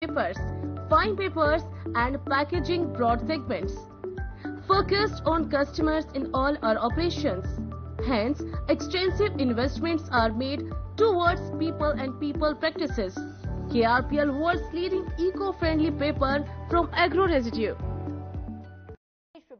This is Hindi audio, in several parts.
papers, fine papers and packaging broad segments. Focused on customers in all our operations. Hence, extensive investments are made towards people and people practices. KRPL world's leading eco-friendly paper from agro residue.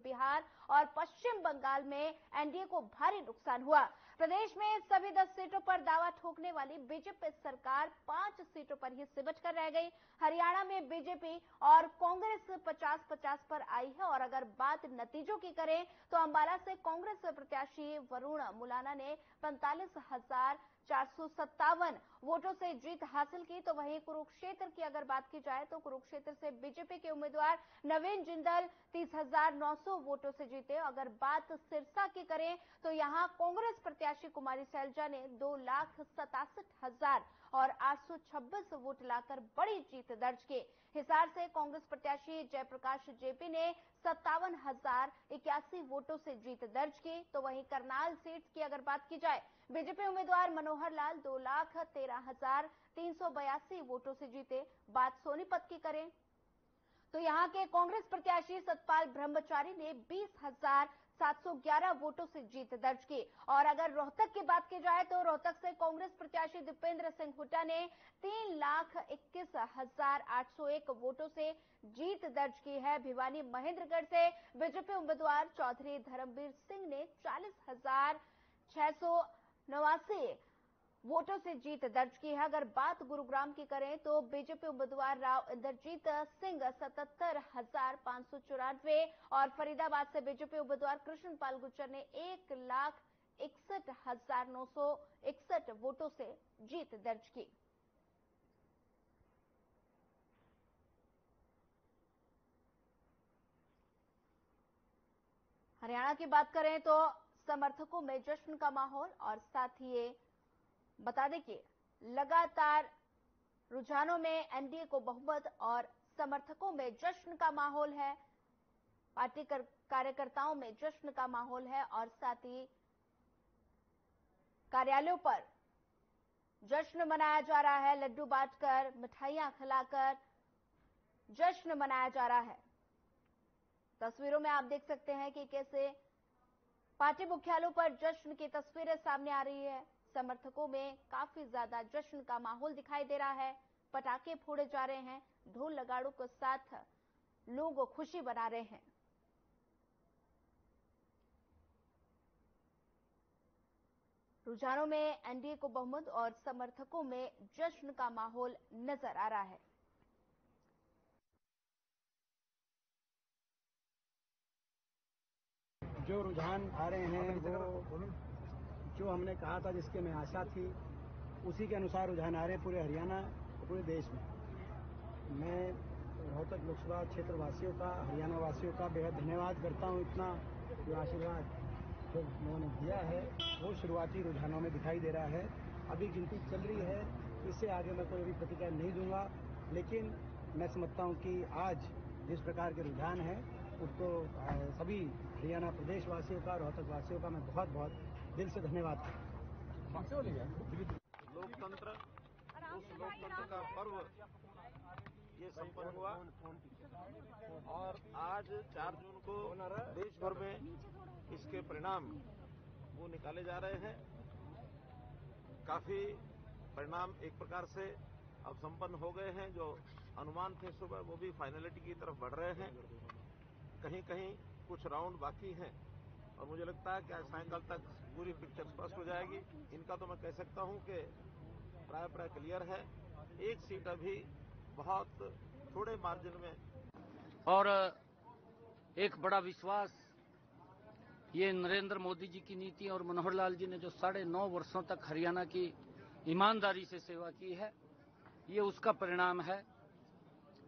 Bihar और पश्चिम बंगाल में एनडीए को भारी नुकसान हुआ। प्रदेश में सभी 10 सीटों पर दावा ठोकने वाली बीजेपी सरकार 5 सीटों पर ही सिमट कर रह गई। हरियाणा में बीजेपी और कांग्रेस 50-50 पर आई है और अगर बात नतीजों की करें तो अंबाला से कांग्रेस प्रत्याशी वरुण मुलाना ने 45,457 वोटों से जीत हासिल की। तो वहीं कुरुक्षेत्र की अगर बात की जाए तो कुरुक्षेत्र से बीजेपी के उम्मीदवार नवीन जिंदल 30,900 वोटों से जीते। अगर बात सिरसा की करें तो यहां कांग्रेस प्रत्याशी कुमारी सैलजा ने 2,67,826 वोट लाकर बड़ी जीत दर्ज की। हिसार से कांग्रेस प्रत्याशी जयप्रकाश जेपी ने 57,081 वोटों से जीत दर्ज की। तो वहीं करनाल सीट की अगर बात की जाए बीजेपी उम्मीदवार मनोहर लाल 2,13,382 वोटों से जीते। बात सोनीपत की करें तो यहां के कांग्रेस प्रत्याशी सतपाल ब्रह्मचारी ने 20,711 वोटों से जीत दर्ज की। और अगर रोहतक की बात की जाए तो रोहतक से कांग्रेस प्रत्याशी दीपेंद्र सिंह हुड्डा ने 3,21,801 वोटों से जीत दर्ज की है। भिवानी महेंद्रगढ़ से बीजेपी उम्मीदवार चौधरी धर्मवीर सिंह ने 40,689 वोटों से जीत दर्ज की है। अगर बात गुरुग्राम की करें तो बीजेपी उम्मीदवार राव इंद्रजीत सिंह 77,594 और फरीदाबाद से बीजेपी उम्मीदवार कृष्णपाल गुर्जर ने 1,61,961 वोटों से जीत दर्ज की। हरियाणा की बात करें तो समर्थकों में जश्न का माहौल और साथ ही ये बता दें कि लगातार रुझानों में एनडीए को बहुमत और समर्थकों में जश्न का माहौल है। पार्टी कार्यकर्ताओं में जश्न का माहौल है और साथ ही कार्यालयों पर जश्न मनाया जा रहा है। लड्डू बांटकर, मिठाइयां खिलाकर जश्न मनाया जा रहा है। तस्वीरों में आप देख सकते हैं कि कैसे पार्टी मुख्यालयों पर जश्न की तस्वीरें सामने आ रही है। समर्थकों में काफी ज्यादा जश्न का माहौल दिखाई दे रहा है। पटाखे फोड़े जा रहे हैं, ढोल नगाड़ों के साथ लोग खुशी मना रहे हैं। रुझानों में एनडीए को बहुमत और समर्थकों में जश्न का माहौल नजर आ रहा है। जो रुझान आ रहे हैं वो जो हमने कहा था, जिसके में आशा थी, उसी के अनुसार रुझान आ रहे हैं पूरे हरियाणा और पूरे देश में। मैं रोहतक लोकसभा क्षेत्र वासियों का, हरियाणा वासियों का बेहद धन्यवाद करता हूं। इतना जो आशीर्वाद जो उन्होंने दिया है वो शुरुआती रुझानों में दिखाई दे रहा है। अभी गिनती चल रही है, इससे आगे मैं कोई भी प्रतिक्रिया नहीं दूंगा, लेकिन मैं समझता हूं कि आज जिस प्रकार के रुझान है उसको सभी हरियाणा प्रदेश वासियों का, रोहतक वासियों का मैं बहुत बहुत दिल से धन्यवाद करता हूँ। लोकतंत्र, उस लोकतंत्र का पर्व ये संपन्न हुआ और आज 4 जून को देश भर में इसके परिणाम वो निकाले जा रहे हैं। काफी परिणाम एक प्रकार से अब संपन्न हो गए हैं। जो अनुमान थे सुबह वो भी फाइनलिटी की तरफ बढ़ रहे हैं। कहीं कहीं कुछ राउंड बाकी हैं और मुझे लगता है कि आज सायंकाल तक पूरी पिक्चर स्पष्ट हो जाएगी। इनका तो मैं कह सकता हूं कि प्राय क्लियर है। एक सीट अभी बहुत थोड़े मार्जिन में और एक बड़ा विश्वास ये नरेंद्र मोदी जी की नीति और मनोहर लाल जी ने जो 9.5 वर्षों तक हरियाणा की ईमानदारी से सेवा की है, ये उसका परिणाम है।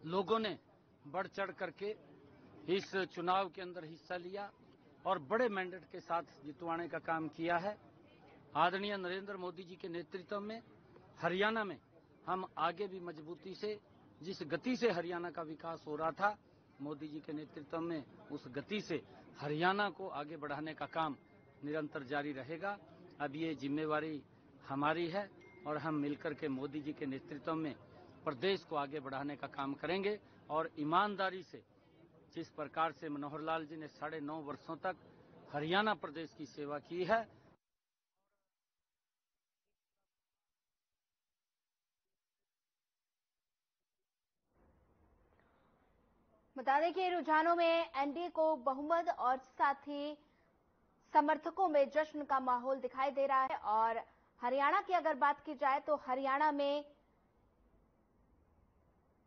लोगों ने बढ़ चढ़ करके इस चुनाव के अंदर हिस्सा लिया और बड़े मैंडेट के साथ जितवाने का काम किया है। आदरणीय नरेंद्र मोदी जी के नेतृत्व में हरियाणा में हम आगे भी मजबूती से, जिस गति से हरियाणा का विकास हो रहा था, मोदी जी के नेतृत्व में उस गति से हरियाणा को आगे बढ़ाने का काम निरंतर जारी रहेगा। अब ये जिम्मेवारी हमारी है और हम मिलकर के मोदी जी के नेतृत्व में प्रदेश को आगे बढ़ाने का काम करेंगे और ईमानदारी से जिस प्रकार से मनोहर लाल जी ने 9.5 वर्षों तक हरियाणा प्रदेश की सेवा की है। बता दें कि रुझानों में एनडीए को बहुमत और साथ ही समर्थकों में जश्न का माहौल दिखाई दे रहा है। और हरियाणा की अगर बात की जाए तो हरियाणा में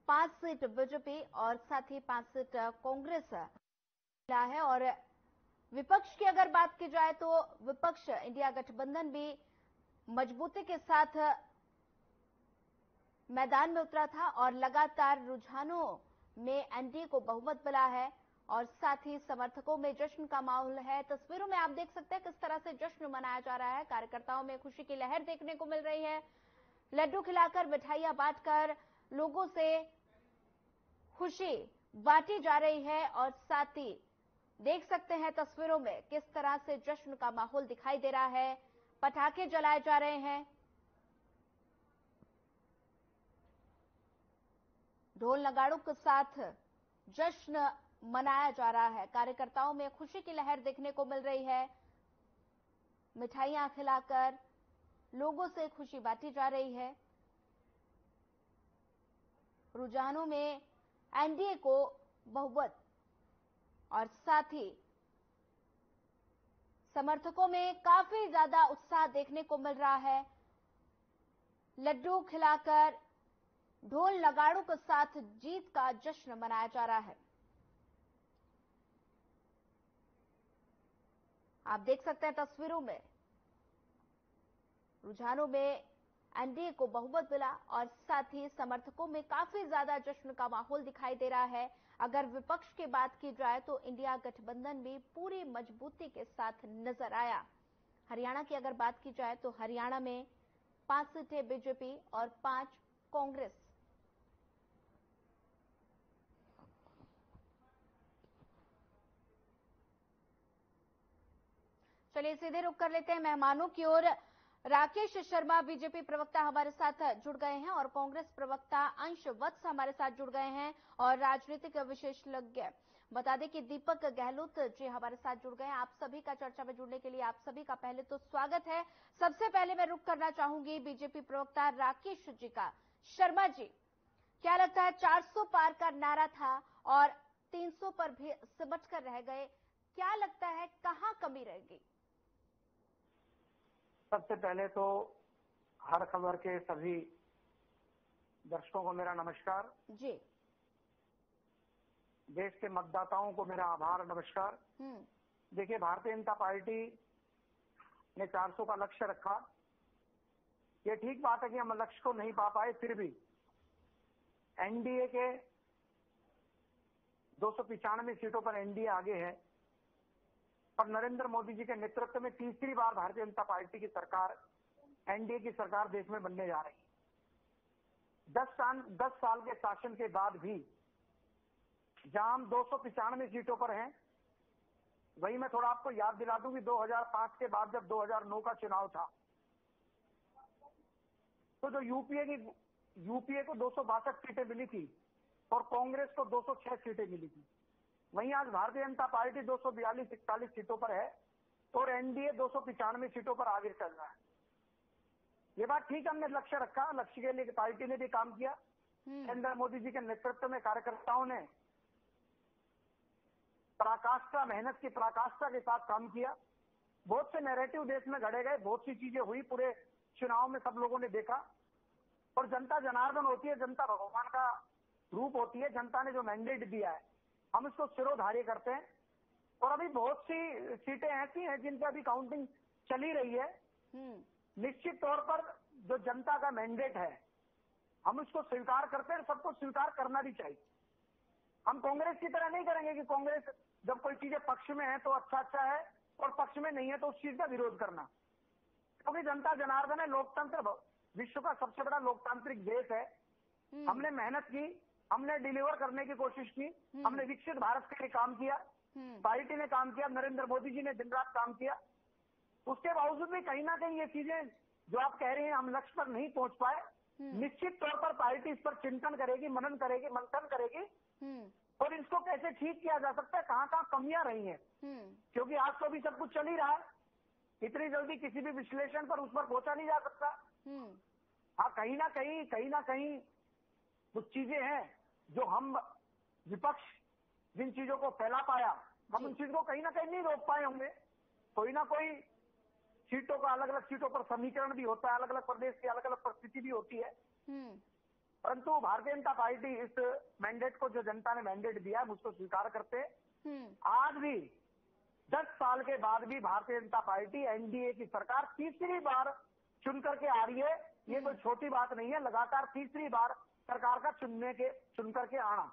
5 सीट बीजेपी और साथ ही 5 सीट कांग्रेस मिला है। और विपक्ष की अगर बात की जाए तो विपक्ष इंडिया गठबंधन भी मजबूती के साथ मैदान में उतरा था और लगातार रुझानों में एनडीए को बहुमत मिला है और साथ ही समर्थकों में जश्न का माहौल है। तस्वीरों में आप देख सकते हैं किस तरह से जश्न मनाया जा रहा है। कार्यकर्ताओं में खुशी की लहर देखने को मिल रही है। लड्डू खिलाकर, मिठाइयां बांटकर लोगों से खुशी बांटी जा रही है और साथ ही देख सकते हैं तस्वीरों में किस तरह से जश्न का माहौल दिखाई दे रहा है। पटाखे जलाए जा रहे हैं, ढोल नगाड़ों के साथ जश्न मनाया जा रहा है। कार्यकर्ताओं में खुशी की लहर देखने को मिल रही है। मिठाइयां खिलाकर लोगों से खुशी बांटी जा रही है। रुझानों में एनडीए को बहुमत और साथ ही समर्थकों में काफी ज्यादा उत्साह देखने को मिल रहा है। लड्डू खिलाकर, ढोल नगाड़ों के साथ जीत का जश्न मनाया जा रहा है। आप देख सकते हैं तस्वीरों में रुझानों में एनडीए को बहुमत मिला और साथ ही समर्थकों में काफी ज्यादा जश्न का माहौल दिखाई दे रहा है। अगर विपक्ष की बात की जाए तो इंडिया गठबंधन भी पूरी मजबूती के साथ नजर आया। हरियाणा की अगर बात की जाए तो हरियाणा में 5 सीटें बीजेपी और 5 कांग्रेस। चलिए सीधे रुक कर लेते हैं मेहमानों की ओर। राकेश शर्मा बीजेपी प्रवक्ता हमारे साथ जुड़ गए हैं और कांग्रेस प्रवक्ता अंश वत्स हमारे साथ जुड़ गए हैं और राजनीतिक विशेषज्ञ बता दें कि दीपक गहलोत जी हमारे साथ जुड़ गए हैं। आप सभी का चर्चा में जुड़ने के लिए आप सभी का पहले तो स्वागत है। सबसे पहले मैं रुक करना चाहूंगी बीजेपी प्रवक्ता राकेश जी का। शर्मा जी, क्या लगता है 400 पार का नारा था और 300 पर भी सिमट कर रह गए, क्या लगता है कहां कमी रह गई? सबसे पहले तो हर खबर के सभी दर्शकों को मेरा नमस्कार जी। देश के मतदाताओं को मेरा आभार, नमस्कार। देखिए, भारतीय जनता पार्टी ने 400 का लक्ष्य रखा। ये ठीक बात है कि हम लक्ष्य को नहीं पा पाए, फिर भी एनडीए के 295 सीटों पर एनडीए आगे है और नरेंद्र मोदी जी के नेतृत्व में तीसरी बार भारतीय जनता पार्टी की सरकार, एनडीए की सरकार देश में बनने जा रही है। 10 साल के शासन के बाद भी जहां हम 295 सीटों पर हैं, वही मैं थोड़ा आपको याद दिला दूं कि 2005 के बाद जब 2009 का चुनाव था तो जो यूपीए को 262 सीटें मिली थी और कांग्रेस को 206 सीटें मिली थी। वहीं आज भारतीय जनता पार्टी 242-41 सीटों पर है और एनडीए 295 सीटों पर आगे चल रहा है। ये बात ठीक, हमने लक्ष्य रखा, लक्ष्य के लिए पार्टी ने भी काम किया। नरेंद्र मोदी जी के नेतृत्व में कार्यकर्ताओं ने पराकाष्ठा, मेहनत की पराकाष्ठा के साथ काम किया। बहुत से नैरेटिव देश में गढ़े गए, बहुत सी चीजें हुई, पूरे चुनाव में सब लोगों ने देखा। और जनता जनार्दन होती है, जनता भगवान का रूप होती है। जनता ने जो मैंडेट दिया है हम इसको सिरोधार्य करते हैं। और अभी बहुत सी सीटें ऐसी हैं जिन पर अभी काउंटिंग चली रही है। निश्चित तौर पर जो जनता का मैंडेट है हम उसको स्वीकार करते हैं, सबको स्वीकार करना भी चाहिए। हम कांग्रेस की तरह नहीं करेंगे कि कांग्रेस जब कोई चीजें पक्ष में है तो अच्छा है और पक्ष में नहीं है तो उस चीज का विरोध करना, क्योंकि जनता जनार्दन है। लोकतंत्र विश्व का सबसे बड़ा लोकतांत्रिक देश है। हमने मेहनत की, हमने डिलीवर करने की कोशिश की, हमने विकसित भारत के लिए काम किया, पार्टी ने काम किया, नरेंद्र मोदी जी ने दिन रात काम किया। उसके बावजूद भी कहीं ना कहीं ये चीजें जो आप कह रहे हैं हम लक्ष्य पर नहीं पहुंच पाए, निश्चित तौर पर पार्टी इस पर चिंतन करेगी, मनन करेगी, मंथन करेगी और इसको कैसे ठीक किया जा सकता है, कहाँ कहाँ कमियां रही हैं, क्योंकि आज तो अभी सब कुछ चल ही रहा है, इतनी जल्दी किसी भी विश्लेषण पर उस पर पहुंचा नहीं जा सकता। हाँ, कहीं ना कहीं कुछ चीजें हैं जो हम विपक्ष जिन चीजों को फैला पाया, हम उन चीजों को कहीं ना कहीं नहीं रोक पाए होंगे। कोई ना कोई सीटों का अलग अलग सीटों पर समीकरण भी होता है, अलग अलग प्रदेश की अलग अलग परिस्थिति भी होती है, परंतु भारतीय जनता पार्टी इस मैंडेट को, जो जनता ने मैंडेट दिया है, मुझको स्वीकार करते आज भी 10 साल के बाद भी भारतीय जनता पार्टी एनडीए की सरकार तीसरी बार चुन करके आ रही है। ये कोई छोटी बात नहीं है, लगातार तीसरी बार सरकार का चुन करके आना।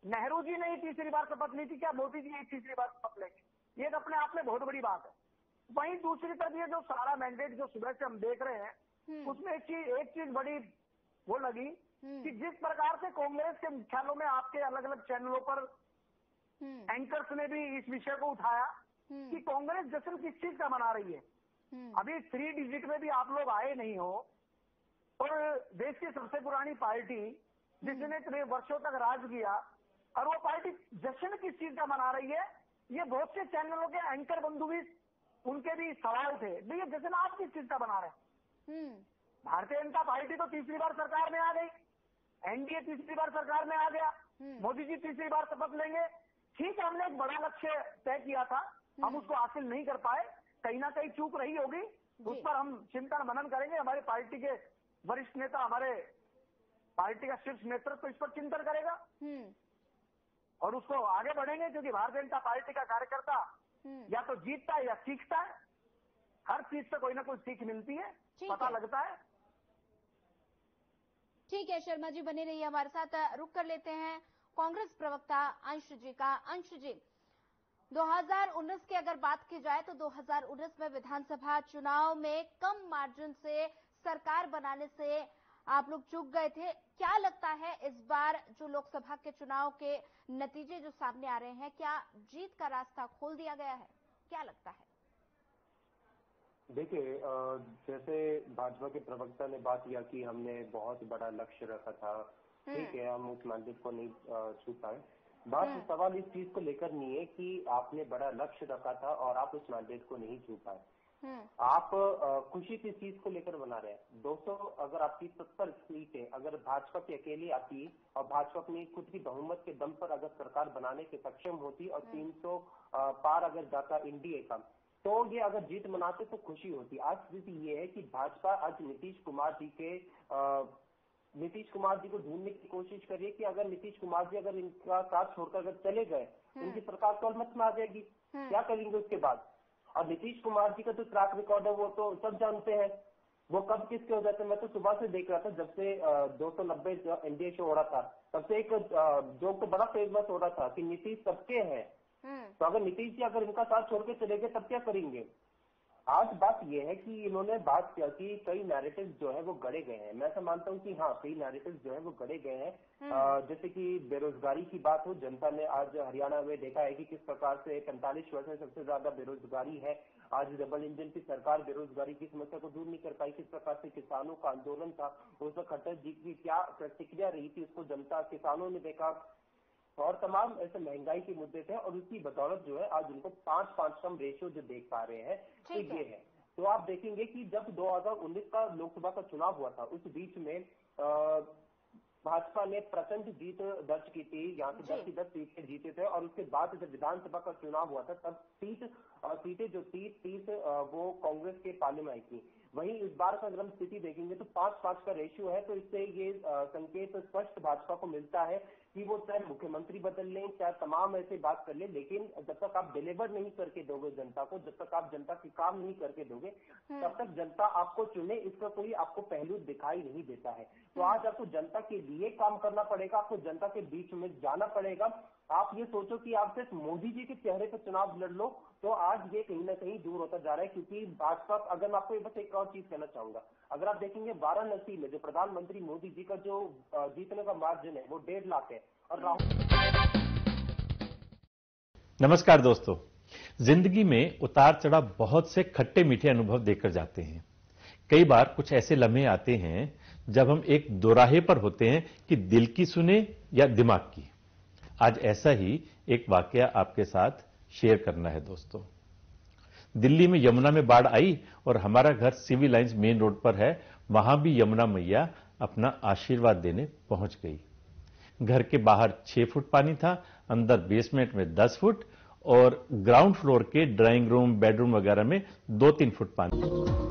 नेहरू जी ने ही तीसरी बार शपथ ली थी, क्या मोदी जी तीसरी बार शपथ लेंगे? ये अपने आप में बहुत बड़ी बात है। वहीं दूसरी तरफ ये जो सारा मैंडेट जो सुबह से हम देख रहे हैं, उसमें एक चीज बड़ी वो लगी कि जिस प्रकार से कांग्रेस के मुख्यालयों में आपके अलग अलग चैनलों पर एंकर्स ने भी इस विषय को उठाया कि कांग्रेस जश्न किस चीज का मना रही है। अभी 3 डिजिट में भी आप लोग आए नहीं हो और देश की सबसे पुरानी पार्टी जिसने इतने वर्षों तक राज किया, और वो पार्टी जश्न किस चीज का मना रही है, ये बहुत से चैनलों के एंकर बंधु भी, उनके भी सवाल थे, भैया जश्न आप किस चीज का बना रहे हैं? भारतीय जनता पार्टी तो तीसरी बार सरकार में आ गई, एनडीए तीसरी बार सरकार में आ गया, मोदी जी तीसरी बार शपथ लेंगे। ठीक है, हमने एक बड़ा लक्ष्य तय किया था, हम उसको हासिल नहीं कर पाए, कहीं ना कहीं चूक रही होगी, उस पर हम चिंतन मनन करेंगे। हमारी पार्टी के वरिष्ठ नेता, हमारे पार्टी का शीर्ष नेतृत्व तो इस पर चिंतन करेगा और उसको आगे बढ़ेंगे, क्योंकि भारतीय जनता पार्टी का कार्यकर्ता या तो जीतता है या सीखता है, हर चीज से कोई ना कोई सीख मिलती है, पता लगता है। ठीक है शर्मा जी, बने रहिए हमारे साथ। रुक कर लेते हैं कांग्रेस प्रवक्ता अंश जी का। अंश जी, 2019 की अगर बात की जाए तो 2019 में विधानसभा चुनाव में कम मार्जिन से सरकार बनाने से आप लोग चूक गए थे। क्या लगता है इस बार जो लोकसभा के चुनाव के नतीजे जो सामने आ रहे हैं, क्या जीत का रास्ता खोल दिया गया है? क्या लगता है? देखिए, जैसे भाजपा के प्रवक्ता ने बात किया कि हमने बहुत बड़ा लक्ष्य रखा था, ठीक है, हम उस मैंडेट को नहीं छू पाए। बात सवाल इस चीज को लेकर नहीं है कि आपने बड़ा लक्ष्य रखा था और आप उस मैंडेट को नहीं छू पाए। आप खुशी किस चीज को लेकर बना रहे हैं? 200 अगर आपकी 70 सीटें अगर भाजपा की अकेली आती और भाजपा अपनी खुद की बहुमत के दम पर अगर सरकार बनाने के सक्षम होती और 300 पार अगर जाता एनडीए का, तो ये अगर जीत मनाते तो खुशी होती। आज स्थिति ये है कि भाजपा आज नीतीश कुमार जी को ढूंढने की कोशिश कर रही है कि अगर नीतीश कुमार जी अगर इनका साथ छोड़कर अगर चले गए, इनकी सरकार तो अलमत में आ जाएगी, क्या करेंगे उसके बाद? और नीतीश कुमार जी का जो ट्रैक रिकॉर्ड है वो तो सब जानते हैं, वो कब किसके हो जाते हैं। मैं तो सुबह से देख रहा था, जब से 290 एनडीए शो हो रहा था, तब से एक जोक तो बड़ा फेमस हो रहा था कि नीतीश सबके हैं। तो अगर नीतीश जी अगर इनका साथ छोड़ के चले गए तब क्या करेंगे? आज बात यह है कि इन्होंने बात किया कि कई नैरेटिव्स जो है वो गढ़े गए हैं। मैं ऐसा मानता हूं कि हाँ, कई नैरेटिव्स जो है वो गढ़े गए हैं। जैसे कि बेरोजगारी की बात हो, जनता ने आज हरियाणा में देखा है कि किस प्रकार से 45% सबसे ज्यादा बेरोजगारी है। आज डबल इंजन की सरकार बेरोजगारी की समस्या को दूर नहीं कर पाई। किस प्रकार से किसानों का आंदोलन था, उस वक्त खट्टर जी की क्या प्रतिक्रिया रही थी, उसको जनता किसानों ने देखा, और तमाम ऐसे महंगाई के मुद्दे थे, और उसकी बदौलत जो है आज उनको 5-5 कम रेशियो जो देख पा रहे हैं, तो ये है। तो आप देखेंगे कि जब 2019 का लोकसभा का चुनाव हुआ था, उस बीच में भाजपा ने प्रचंड जीत दर्ज की थी, यहाँ से 10 की 10 सीटें जीते थे। और उसके बाद जब विधानसभा का चुनाव हुआ था तब सीटें जो 30 वो कांग्रेस के पाले में आई थी। वहीं इस बार का अगर हम स्थिति देखेंगे तो 5-5 का रेशियो है। तो इससे ये संकेत स्पष्ट भाजपा को मिलता है कि वो चाहे मुख्यमंत्री बदल लें, चाहे तमाम ऐसे बात कर ले, लेकिन जब तक आप डिलीवर नहीं करके दोगे जनता को, जब तक आप जनता के काम नहीं करके दोगे, तब तक जनता आपको चुने, इसका कोई आपको पहलू दिखाई नहीं देता है। तो आज आपको जनता के लिए काम करना पड़ेगा, आपको जनता के बीच में जाना पड़ेगा। आप ये सोचो कि आप सिर्फ मोदी जी के चेहरे पर चुनाव लड़ लो, तो आज ये कहीं ना कहीं दूर होता जा रहा है। क्योंकि भाजपा, अगर मैं आपको बस एक और चीज कहना चाहूंगा, अगर आप देखेंगे वाराणसी में जो प्रधानमंत्री मोदी जी का जो जीतने का मार्जिन है वो 1.5 लाख है। और नमस्कार दोस्तों, जिंदगी में उतार चढ़ाव बहुत से खट्टे मीठे अनुभव देकर जाते हैं। कई बार कुछ ऐसे लम्हे आते हैं जब हम एक दोराहे पर होते हैं कि दिल की सुने या दिमाग की। आज ऐसा ही एक वाकया आपके साथ शेयर करना है दोस्तों। दिल्ली में यमुना में बाढ़ आई और हमारा घर सिविल लाइंस मेन रोड पर है। वहां भी यमुना मैया अपना आशीर्वाद देने पहुंच गई। घर के बाहर 6 फुट पानी था, अंदर बेसमेंट में 10 फुट और ग्राउंड फ्लोर के ड्राइंग रूम, बेडरूम वगैरह में 2-3 फुट पानी।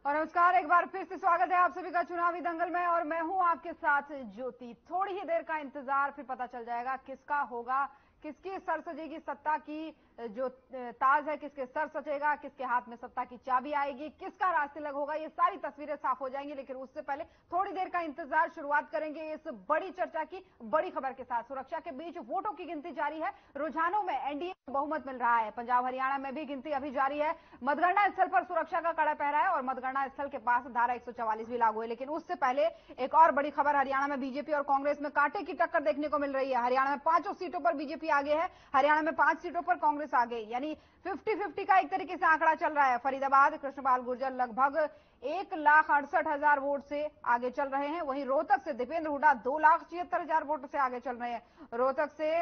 और नमस्कार, एक बार फिर से स्वागत है आप सभी का चुनावी दंगल में और मैं हूं आपके साथ ज्योति। थोड़ी ही देर का इंतजार, फिर पता चल जाएगा किसका होगा, किसकी सर सजेगी सत्ता की जो ताज है, किसके सर सजेगा, किसके हाथ में सत्ता की चाबी आएगी, किसका रास्तिलक होगा, ये सारी तस्वीरें साफ हो जाएंगी। लेकिन उससे पहले थोड़ी देर का इंतजार, शुरुआत करेंगे इस बड़ी चर्चा की बड़ी खबर के साथ। सुरक्षा के बीच वोटों की गिनती जारी है। रुझानों में एनडीए को बहुमत मिल रहा है। पंजाब हरियाणा में भी गिनती अभी जारी है। मतगणना स्थल पर सुरक्षा का कड़ा पहरा है और मतगणना स्थल के पास धारा 144 भी लागू है। लेकिन उससे पहले एक और बड़ी खबर, हरियाणा में बीजेपी और कांग्रेस में कांटे की टक्कर देखने को मिल रही है। हरियाणा में 5 सीटों पर बीजेपी आगे है, हरियाणा में 5 सीटों पर कांग्रेस आगे, यानी 50-50 का एक तरीके से आंकड़ा चल रहा है। फरीदाबाद कृष्णपाल गुर्जर लगभग 1,68,000 वोट से आगे चल रहे हैं। वहीं रोहतक से दीपेंद्र हुड्डा 2,76,000 वोट से आगे चल रहे हैं। रोहतक से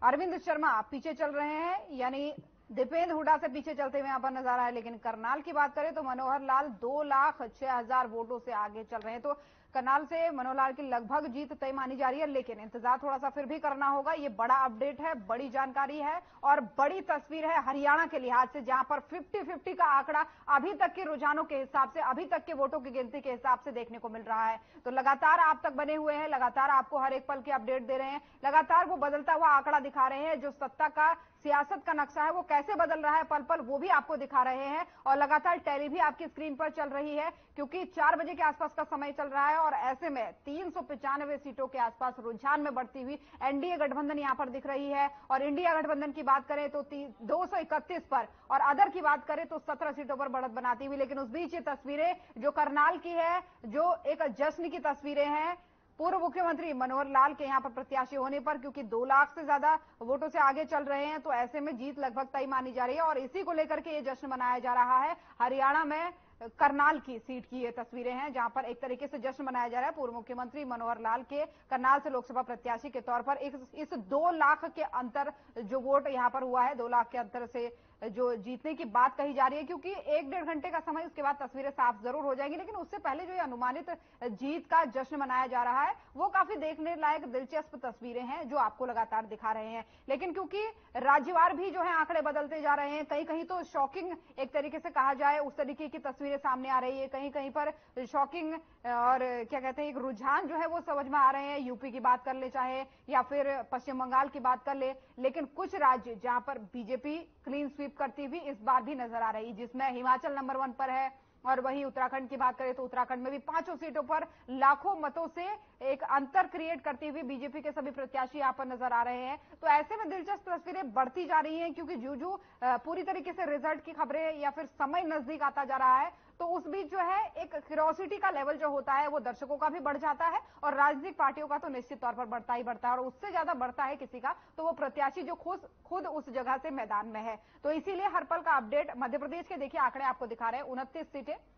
अरविंद शर्मा पीछे चल रहे हैं, यानी दीपेंद्र हुड्डा से पीछे चलते हुए यहां पर नजर आ रहा है। लेकिन करनाल की बात करें तो मनोहर लाल 2,06,000 वोटों से आगे चल रहे हैं। तो करनाल से मनोहर लाल की लगभग जीत तय मानी जा रही है, लेकिन इंतजार थोड़ा सा फिर भी करना होगा। ये बड़ा अपडेट है, बड़ी जानकारी है और बड़ी तस्वीर है हरियाणा के लिहाज से, जहां पर 50-50 का आंकड़ा अभी तक के रुझानों के हिसाब से, अभी तक के वोटों की गिनती के हिसाब से देखने को मिल रहा है। तो लगातार आप तक बने हुए हैं, लगातार आपको हर एक पल की अपडेट दे रहे हैं, लगातार वो बदलता हुआ आंकड़ा दिखा रहे हैं। जो सत्ता का सियासत का नक्शा है वो कैसे बदल रहा है पल पल, वो भी आपको दिखा रहे हैं। और लगातार टैली भी आपकी स्क्रीन पर चल रही है, क्योंकि 4 बजे के आसपास का समय चल रहा है और ऐसे में 395 सीटों के आसपास रुझान में बढ़ती हुई एनडीए गठबंधन यहां पर दिख रही है। और इंडिया गठबंधन की बात करें तो 231 पर और अदर की बात करें तो 17 सीटों पर बढ़त बनाती हुई। लेकिन उस बीच ये तस्वीरें जो करनाल की है, जो एक जश्न की तस्वीरें हैं पूर्व मुख्यमंत्री मनोहर लाल के यहां पर प्रत्याशी होने पर, क्योंकि 2 लाख से ज्यादा वोटों से आगे चल रहे हैं, तो ऐसे में जीत लगभग तय मानी जा रही है और इसी को लेकर के ये जश्न मनाया जा रहा है। हरियाणा में करनाल की सीट की ये तस्वीरें हैं, जहां पर एक तरीके से जश्न मनाया जा रहा है पूर्व मुख्यमंत्री मनोहर लाल के करनाल से लोकसभा प्रत्याशी के तौर पर इस 2 लाख के अंतर जो वोट यहां पर हुआ है, 2 लाख के अंतर से जो जीतने की बात कही जा रही है। क्योंकि 1-1.5 घंटे का समय, उसके बाद तस्वीरें साफ जरूर हो जाएंगी। लेकिन उससे पहले जो ये अनुमानित जीत का जश्न मनाया जा रहा है वो काफी देखने लायक दिलचस्प तस्वीरें हैं जो आपको लगातार दिखा रहे हैं। लेकिन क्योंकि राज्यवार भी जो है आंकड़े बदलते जा रहे हैं, कहीं कहीं तो शॉकिंग एक तरीके से कहा जाए उस तरीके की तस्वीरें सामने आ रही है, कहीं कहीं पर शॉकिंग और क्या कहते हैं एक रुझान जो है वो समझ में आ रहे हैं। यूपी की बात कर ले चाहे या फिर पश्चिम बंगाल की बात कर ले, लेकिन कुछ राज्य जहां पर बीजेपी क्लीन स्वीप करती हुई इस बार भी नजर आ रही, जिसमें हिमाचल नंबर 1 पर है। और वहीं उत्तराखंड की बात करें तो उत्तराखंड में भी 5 सीटों पर लाखों मतों से एक अंतर क्रिएट करती हुई बीजेपी के सभी प्रत्याशी यहां पर नजर आ रहे हैं। तो ऐसे में दिलचस्प तस्वीरें बढ़ती जा रही हैं, क्योंकि जो पूरी तरीके से रिजल्ट की खबरें या फिर समय नजदीक आता जा रहा है, तो उस बीच जो है एक क्यूरियोसिटी का लेवल जो होता है वो दर्शकों का भी बढ़ जाता है और राजनीतिक पार्टियों का तो निश्चित तौर पर बढ़ता ही बढ़ता है। और उससे ज्यादा बढ़ता है किसी का तो वो प्रत्याशी जो खुद उस जगह से मैदान में है। तो इसीलिए हर पल का अपडेट। मध्य प्रदेश के देखिए आंकड़े आपको दिखा रहे हैं,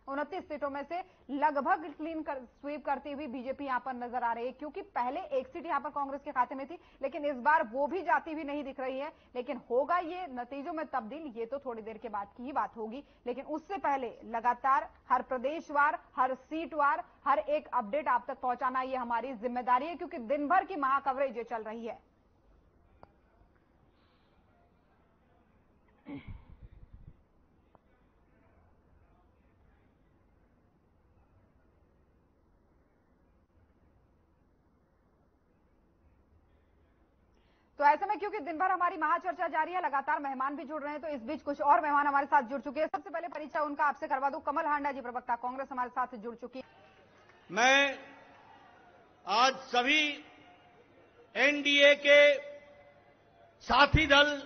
29 सीटों में से लगभग क्लीन स्वीप करती हुई बीजेपी यहां पर नजर आ रही है। क्योंकि पहले 1 सीट यहां पर कांग्रेस के खाते में थी, लेकिन इस बार वो भी जाती हुई नहीं दिख रही है। लेकिन होगा ये नतीजों में तब्दील, ये तो थोड़ी देर के बाद की ही बात होगी। लेकिन उससे पहले लगातार हर प्रदेशवार, हर सीटवार, हर एक अपडेट आप तक पहुंचाना ये हमारी जिम्मेदारी है, क्योंकि दिन भर की महा कवरेज ये चल रही है। तो ऐसे में क्योंकि दिन भर हमारी महाचर्चा जारी है, लगातार मेहमान भी जुड़ रहे हैं, तो इस बीच कुछ और मेहमान हमारे साथ जुड़ चुके हैं। सबसे पहले परिचय उनका आपसे करवा दूं। कमल हांडा जी, प्रवक्ता कांग्रेस, हमारे साथ जुड़ चुकी है। मैं आज सभी एनडीए के साथी दल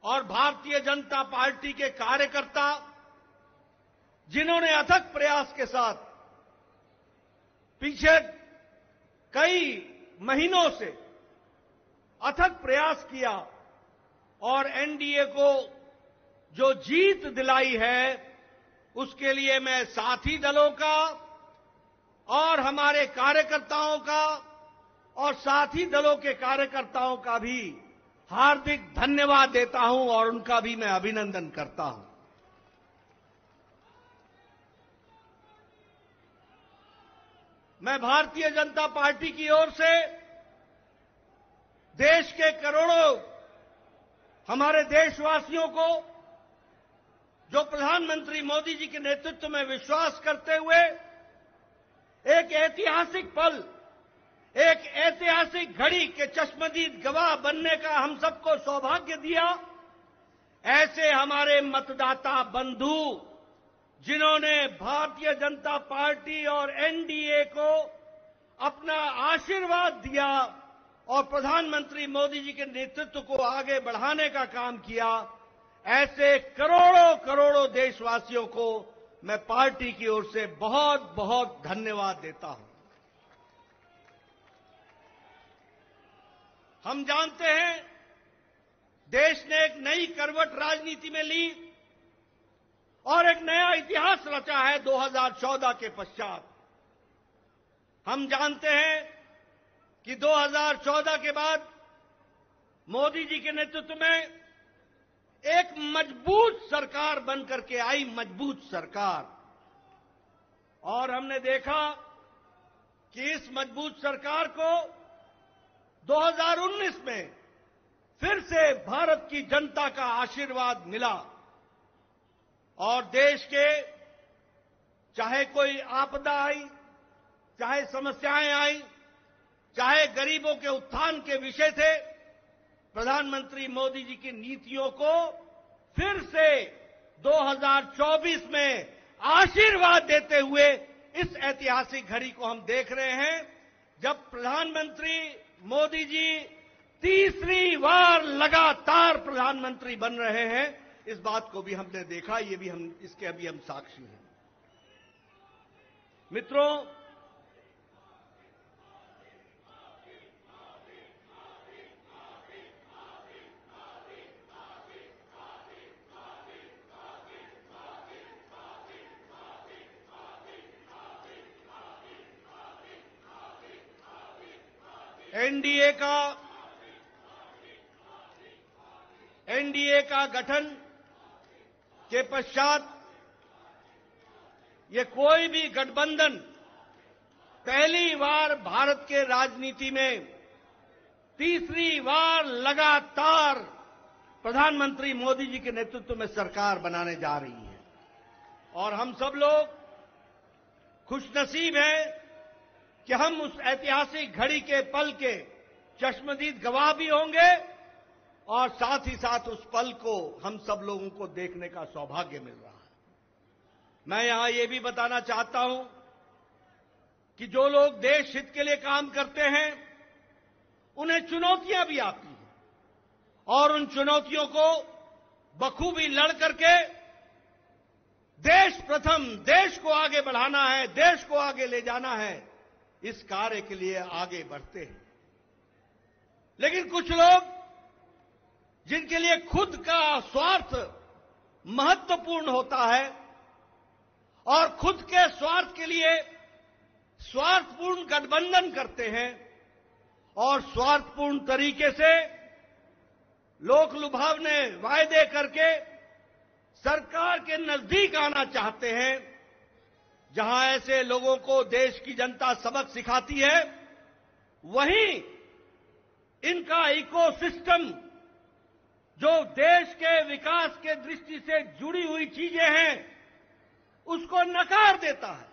और भारतीय जनता पार्टी के कार्यकर्ता, जिन्होंने अथक प्रयास के साथ पीछे कई महीनों से अथक प्रयास किया और एनडीए को जो जीत दिलाई है उसके लिए मैं साथी दलों का और हमारे कार्यकर्ताओं का और साथी दलों के कार्यकर्ताओं का भी हार्दिक धन्यवाद देता हूं और उनका भी मैं अभिनंदन करता हूं। मैं भारतीय जनता पार्टी की ओर से देश के करोड़ों हमारे देशवासियों को जो प्रधानमंत्री मोदी जी के नेतृत्व में विश्वास करते हुए एक ऐतिहासिक पल, एक ऐतिहासिक घड़ी के चश्मदीद गवाह बनने का हम सबको सौभाग्य दिया, ऐसे हमारे मतदाता बंधु जिन्होंने भारतीय जनता पार्टी और एनडीए को अपना आशीर्वाद दिया और प्रधानमंत्री मोदी जी के नेतृत्व को आगे बढ़ाने का काम किया, ऐसे करोड़ों करोड़ों देशवासियों को मैं पार्टी की ओर से बहुत बहुत धन्यवाद देता हूं। हम जानते हैं देश ने एक नई करवट राजनीति में ली और एक नया इतिहास रचा है 2014 के पश्चात। हम जानते हैं कि 2014 के बाद मोदी जी के नेतृत्व में एक मजबूत सरकार बनकर के आई, मजबूत सरकार, और हमने देखा कि इस मजबूत सरकार को 2019 में फिर से भारत की जनता का आशीर्वाद मिला और देश के चाहे कोई आपदा आई, चाहे समस्याएं आई, चाहे गरीबों के उत्थान के विषय थे, प्रधानमंत्री मोदी जी की नीतियों को फिर से 2024 में आशीर्वाद देते हुए इस ऐतिहासिक घड़ी को हम देख रहे हैं जब प्रधानमंत्री मोदी जी तीसरी बार लगातार प्रधानमंत्री बन रहे हैं। इस बात को भी हमने देखा, ये भी इसके अभी हम साक्षी हैं। मित्रों, एनडीए का गठन के पश्चात ये कोई भी गठबंधन पहली बार भारत के राजनीति में तीसरी बार लगातार प्रधानमंत्री मोदी जी के नेतृत्व में सरकार बनाने जा रही है और हम सब लोग खुशनसीब हैं कि हम उस ऐतिहासिक घड़ी के पल के चश्मदीद गवाह भी होंगे और साथ ही साथ उस पल को हम सब लोगों को देखने का सौभाग्य मिल रहा है। मैं यहां ये भी बताना चाहता हूं कि जो लोग देश हित के लिए काम करते हैं उन्हें चुनौतियां भी आती हैं और उन चुनौतियों को बखूबी लड़ करके देश प्रथम, देश को आगे बढ़ाना है, देश को आगे ले जाना है, इस कार्य के लिए आगे बढ़ते हैं। लेकिन कुछ लोग जिनके लिए खुद का स्वार्थ महत्वपूर्ण होता है और खुद के स्वार्थ के लिए स्वार्थपूर्ण गठबंधन करते हैं और स्वार्थपूर्ण तरीके से लोक लुभावने वायदे करके सरकार के नजदीक आना चाहते हैं, जहां ऐसे लोगों को देश की जनता सबक सिखाती है, वहीं इनका इकोसिस्टम जो देश के विकास के दृष्टि से जुड़ी हुई चीजें हैं उसको नकार देता है।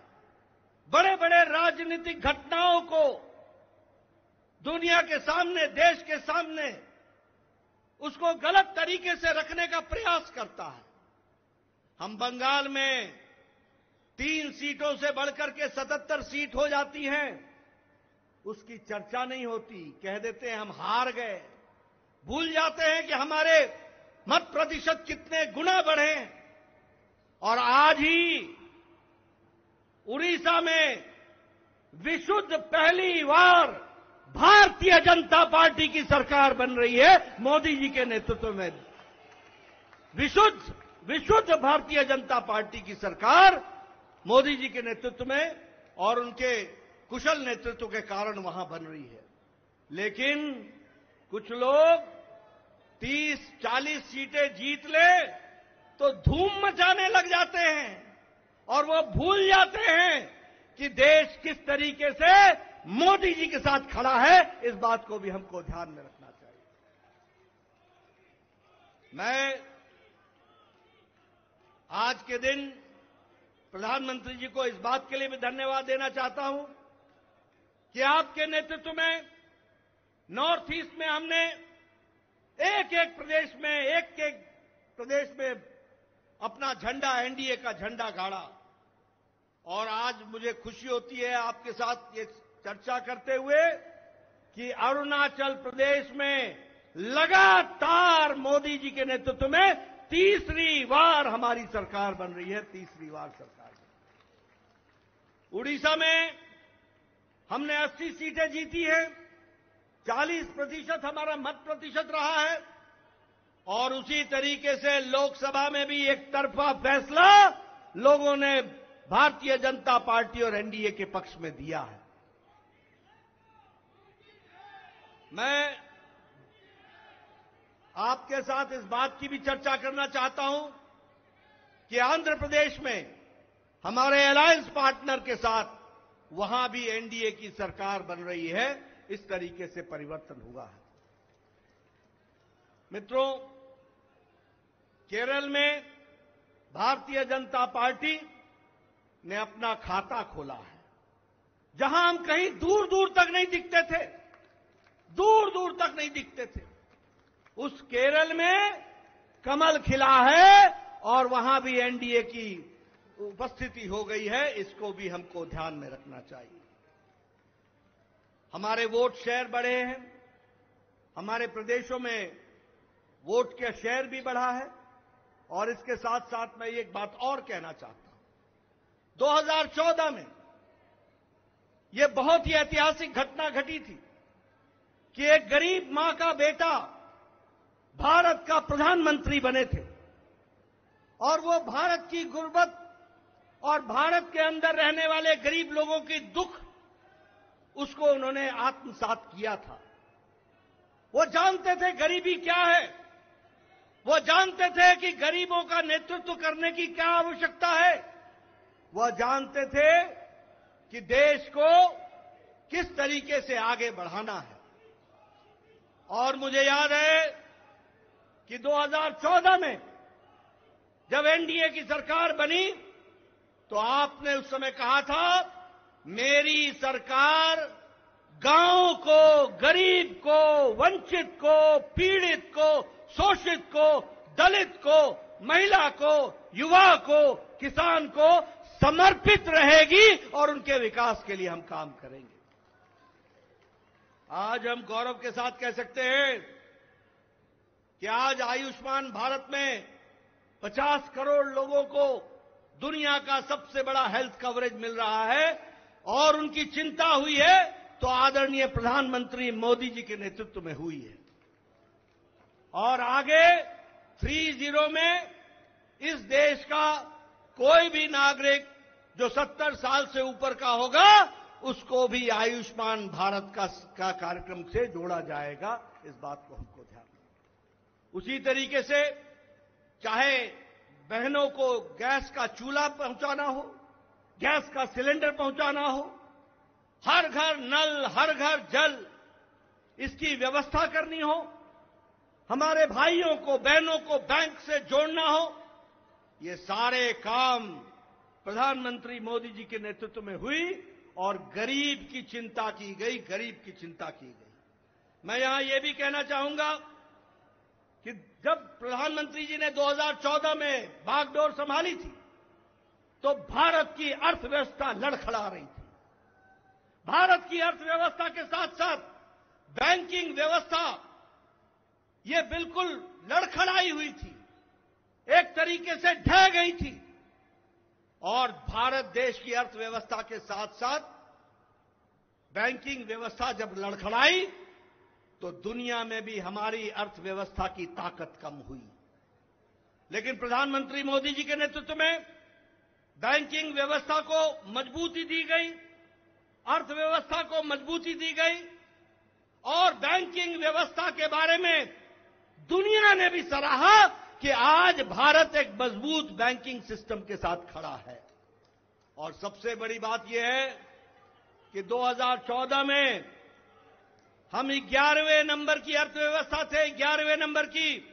बड़े बड़े राजनीतिक घटनाओं को दुनिया के सामने, देश के सामने उसको गलत तरीके से रखने का प्रयास करता है। हम बंगाल में 3 सीटों से बढ़कर के 77 सीट हो जाती हैं, उसकी चर्चा नहीं होती, कह देते हैं हम हार गए, भूल जाते हैं कि हमारे मत प्रतिशत कितने गुना बढ़े। और आज ही उड़ीसा में विशुद्ध पहली बार भारतीय जनता पार्टी की सरकार बन रही है मोदी जी के नेतृत्व में। विशुद्ध भारतीय जनता पार्टी की सरकार मोदी जी के नेतृत्व में और उनके कुशल नेतृत्व के कारण वहां बन रही है। लेकिन कुछ लोग 30-40 सीटें जीत ले तो धूम मचाने लग जाते हैं और वो भूल जाते हैं कि देश किस तरीके से मोदी जी के साथ खड़ा है। इस बात को भी हमको ध्यान में रखना चाहिए। मैं आज के दिन प्रधानमंत्री जी को इस बात के लिए भी धन्यवाद देना चाहता हूं कि आपके नेतृत्व में नॉर्थ ईस्ट में हमने एक एक प्रदेश में अपना झंडा, एनडीए का झंडा गाड़ा। और आज मुझे खुशी होती है आपके साथ ये चर्चा करते हुए कि अरुणाचल प्रदेश में लगातार मोदी जी के नेतृत्व में तीसरी बार हमारी सरकार बन रही है। तीसरी बार सरकार। उड़ीसा में हमने 80 सीटें जीती हैं, 40% हमारा मत प्रतिशत रहा है और उसी तरीके से लोकसभा में भी एक तरफा फैसला लोगों ने भारतीय जनता पार्टी और एनडीए के पक्ष में दिया है। मैं आपके साथ इस बात की भी चर्चा करना चाहता हूं कि आंध्र प्रदेश में हमारे अलायंस पार्टनर के साथ वहां भी एनडीए की सरकार बन रही है। इस तरीके से परिवर्तन हुआ है। मित्रों, केरल में भारतीय जनता पार्टी ने अपना खाता खोला है। जहां हम कहीं दूर दूर तक नहीं दिखते थे, उस केरल में कमल खिला है और वहां भी एनडीए की उपस्थिति हो गई है। इसको भी हमको ध्यान में रखना चाहिए। हमारे वोट शेयर बढ़े हैं, हमारे प्रदेशों में वोट का शेयर भी बढ़ा है। और इसके साथ साथ मैं एक बात और कहना चाहता हूं। 2014 में यह बहुत ही ऐतिहासिक घटना घटी थी कि एक गरीब मां का बेटा भारत का प्रधानमंत्री बने थे और वो भारत की गुर्बत और भारत के अंदर रहने वाले गरीब लोगों की दुख उसको उन्होंने आत्मसात किया था। वो जानते थे गरीबी क्या है, वो जानते थे कि गरीबों का नेतृत्व करने की क्या आवश्यकता है, वह जानते थे कि देश को किस तरीके से आगे बढ़ाना है। और मुझे याद है कि 2014 में जब एनडीए की सरकार बनी तो आपने उस समय कहा था, मेरी सरकार गांव को, गरीब को, वंचित को, पीड़ित को, शोषित को, दलित को, महिला को, युवा को, किसान को समर्पित रहेगी और उनके विकास के लिए हम काम करेंगे। आज हम गौरव के साथ कह सकते हैं कि आज आयुष्मान भारत में 50 करोड़ लोगों को दुनिया का सबसे बड़ा हेल्थ कवरेज मिल रहा है और उनकी चिंता हुई है तो आदरणीय प्रधानमंत्री मोदी जी के नेतृत्व में हुई है। और आगे 30 में इस देश का कोई भी नागरिक जो 70 साल से ऊपर का होगा उसको भी आयुष्मान भारत का कार्यक्रम से जोड़ा जाएगा। इस बात को हमको ध्यान रखना। उसी तरीके से चाहे बहनों को गैस का चूल्हा पहुंचाना हो, गैस का सिलेंडर पहुंचाना हो, हर घर नल, हर घर जल, इसकी व्यवस्था करनी हो, हमारे भाइयों को, बहनों को बैंक से जोड़ना हो, ये सारे काम प्रधानमंत्री मोदी जी के नेतृत्व में हुई और गरीब की चिंता की गई, गरीब की चिंता की गई। मैं यहां यह भी कहना चाहूंगा कि जब प्रधानमंत्री जी ने 2014 में बागडोर संभाली थी तो भारत की अर्थव्यवस्था लड़खड़ा रही थी। भारत की अर्थव्यवस्था के साथ साथ बैंकिंग व्यवस्था ये बिल्कुल लड़खड़ाई हुई थी, एक तरीके से ढह गई थी। और भारत देश की अर्थव्यवस्था के साथ साथ बैंकिंग व्यवस्था जब लड़खड़ाई तो दुनिया में भी हमारी अर्थव्यवस्था की ताकत कम हुई। लेकिन प्रधानमंत्री मोदी जी के नेतृत्व में बैंकिंग व्यवस्था को मजबूती दी गई, अर्थव्यवस्था को मजबूती दी गई और बैंकिंग व्यवस्था के बारे में दुनिया ने भी सराहा कि आज भारत एक मजबूत बैंकिंग सिस्टम के साथ खड़ा है। और सबसे बड़ी बात यह है कि 2014 में हम 11वें नंबर की अर्थव्यवस्था थे, 11वें नंबर की।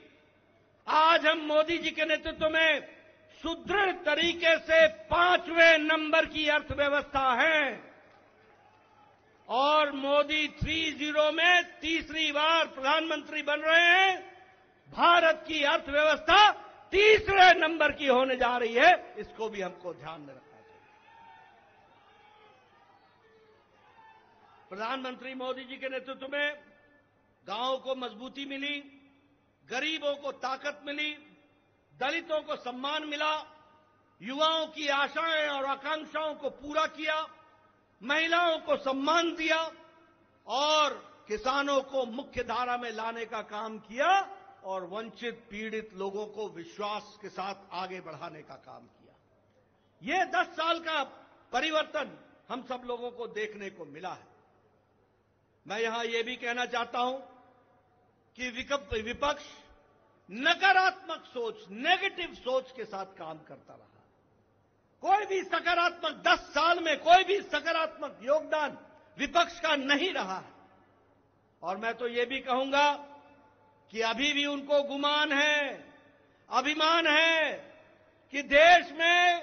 आज हम मोदी जी के नेतृत्व में सुदृढ़ तरीके से 5वें नंबर की अर्थव्यवस्था है और मोदी 30 में तीसरी बार प्रधानमंत्री बन रहे हैं। भारत की अर्थव्यवस्था तीसरे नंबर की होने जा रही है, इसको भी हमको ध्यान में रखना चाहिए। प्रधानमंत्री मोदी जी के नेतृत्व में गांवों को मजबूती मिली, गरीबों को ताकत मिली, दलितों को सम्मान मिला, युवाओं की आशाएं और आकांक्षाओं को पूरा किया, महिलाओं को सम्मान दिया और किसानों को मुख्य धारा में लाने का काम किया और वंचित पीड़ित लोगों को विश्वास के साथ आगे बढ़ाने का काम किया। ये 10 साल का परिवर्तन हम सब लोगों को देखने को मिला है। मैं यहां यह भी कहना चाहता हूं कि विपक्ष नकारात्मक सोच, नेगेटिव सोच के साथ काम करता रहा। कोई भी सकारात्मक 10 साल में कोई भी सकारात्मक योगदान विपक्ष का नहीं रहा है। और मैं तो ये भी कहूंगा कि अभी भी उनको गुमान है, अभिमान है कि देश में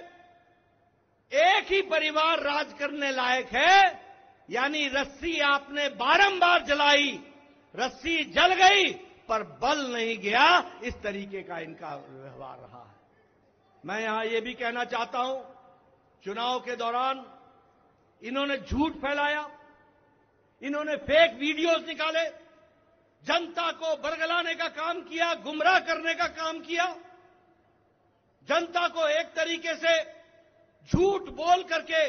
एक ही परिवार राज करने लायक है, यानी रस्सी आपने बारंबार जलाई, रस्सी जल गई पर बल नहीं गया, इस तरीके का इनका व्यवहार रहा है। मैं यहां यह भी कहना चाहता हूं, चुनाव के दौरान इन्होंने झूठ फैलाया, इन्होंने फेक वीडियोस निकाले, जनता को बरगलाने का काम किया, गुमराह करने का काम किया, जनता को एक तरीके से झूठ बोल करके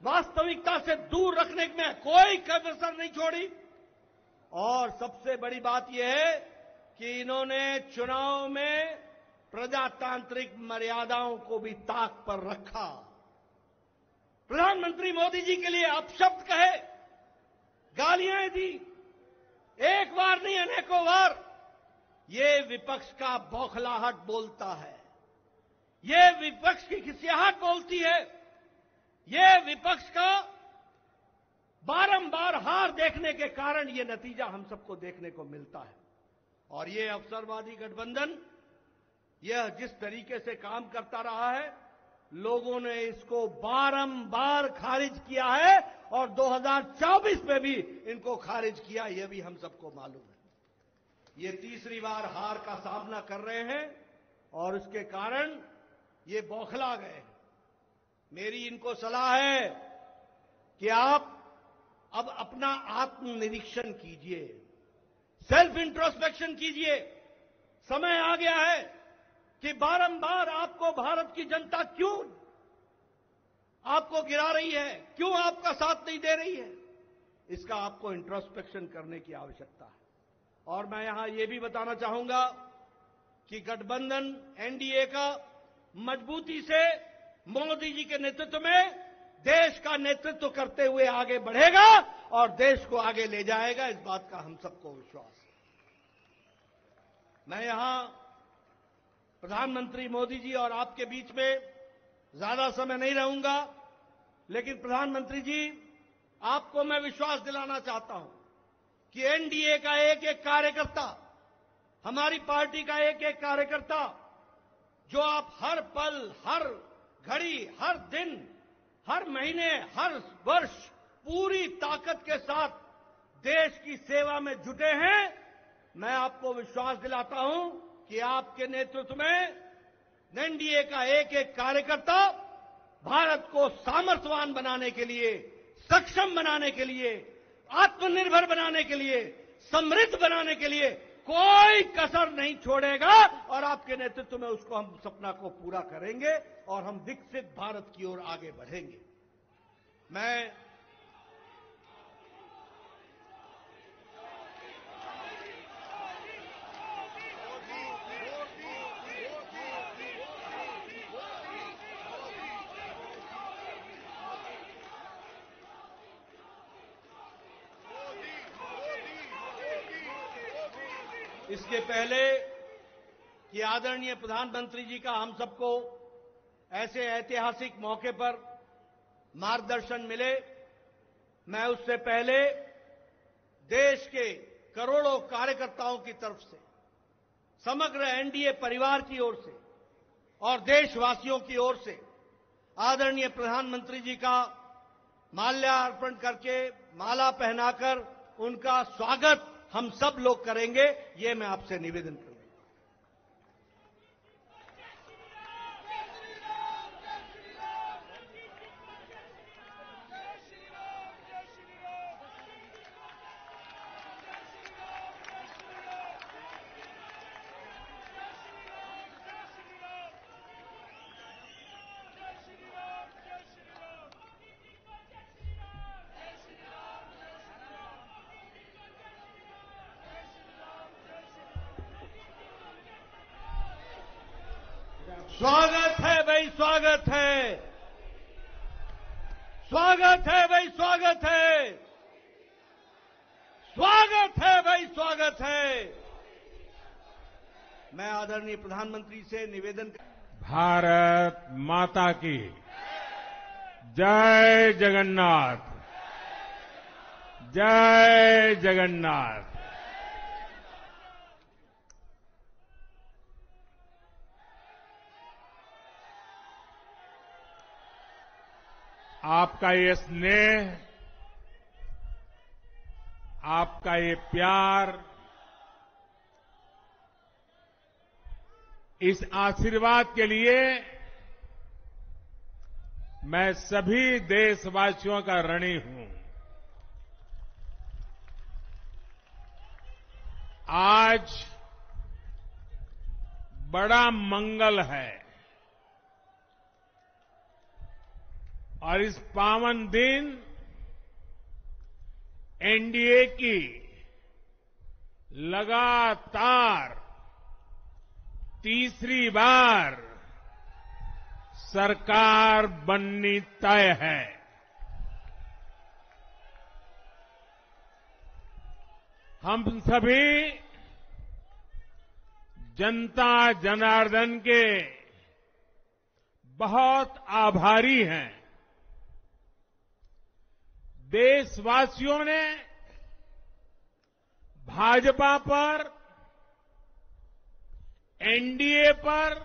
वास्तविकता से दूर रखने में कोई कसर नहीं छोड़ी। और सबसे बड़ी बात यह है कि इन्होंने चुनाव में प्रजातांत्रिक मर्यादाओं को भी ताक पर रखा। प्रधानमंत्री मोदी जी के लिए अपशब्द कहे, गालियां दी, एक बार नहीं अनेकों बार। ये विपक्ष का बौखलाहट बोलता है, ये विपक्ष की खिसियाहट बोलती है, ये विपक्ष का बारंबार हार देखने के कारण ये नतीजा हम सबको देखने को मिलता है। और ये अवसरवादी गठबंधन यह जिस तरीके से काम करता रहा है, लोगों ने इसको बारंबार खारिज किया है और 2024 में भी इनको खारिज किया, यह भी हम सबको मालूम है। ये तीसरी बार हार का सामना कर रहे हैं और इसके कारण ये बौखला गए हैं। मेरी इनको सलाह है कि आप अब अपना आत्मनिरीक्षण कीजिए, सेल्फ इंट्रोस्पेक्शन कीजिए। समय आ गया है कि बारंबार आपको भारत की जनता क्यों आपको गिरा रही है, क्यों आपका साथ नहीं दे रही है, इसका आपको इंट्रोस्पेक्शन करने की आवश्यकता है। और मैं यहां यह भी बताना चाहूंगा कि गठबंधन एनडीए का मजबूती से मोदी जी के नेतृत्व में देश का नेतृत्व करते हुए आगे बढ़ेगा और देश को आगे ले जाएगा, इस बात का हम सबको विश्वास है। मैं यहां प्रधानमंत्री मोदी जी और आपके बीच में ज्यादा समय नहीं रहूंगा, लेकिन प्रधानमंत्री जी, आपको मैं विश्वास दिलाना चाहता हूं कि एनडीए का एक एक कार्यकर्ता, हमारी पार्टी का एक एक कार्यकर्ता, जो आप हर पल, हर घड़ी, हर दिन, हर महीने, हर वर्ष पूरी ताकत के साथ देश की सेवा में जुटे हैं, मैं आपको विश्वास दिलाता हूं कि आपके नेतृत्व में एनडीए का एक एक कार्यकर्ता भारत को सामर्थ्यवान बनाने के लिए, सक्षम बनाने के लिए, आत्मनिर्भर बनाने के लिए, समृद्ध बनाने के लिए कोई कसर नहीं छोड़ेगा और आपके नेतृत्व में उसको हम सपना को पूरा करेंगे और हम विकसित भारत की ओर आगे बढ़ेंगे। मैं इसके पहले कि आदरणीय प्रधानमंत्री जी का हम सबको ऐसे ऐतिहासिक मौके पर मार्गदर्शन मिले, मैं उससे पहले देश के करोड़ों कार्यकर्ताओं की तरफ से, समग्र एनडीए परिवार की ओर से और देशवासियों की ओर से आदरणीय प्रधानमंत्री जी का माल्यार्पण करके, माला पहनाकर उनका स्वागत हम सब लोग करेंगे, ये मैं आपसे निवेदन करूंगा। स्वागत है भाई, स्वागत है, स्वागत है भाई, स्वागत है, स्वागत है भाई, स्वागत है। मैं आदरणीय प्रधानमंत्री से निवेदन भारत माता की जय जगन्नाथ, जय जगन्नाथ। आपका ये स्नेह, आपका ये प्यार, इस आशीर्वाद के लिए मैं सभी देशवासियों का ऋणी हूं। आज बड़ा मंगल है और इस पावन दिन एनडीए की लगातार तीसरी बार सरकार बननी तय है। हम सभी जनता जनार्दन के बहुत आभारी हैं। देशवासियों ने भाजपा पर, एनडीए पर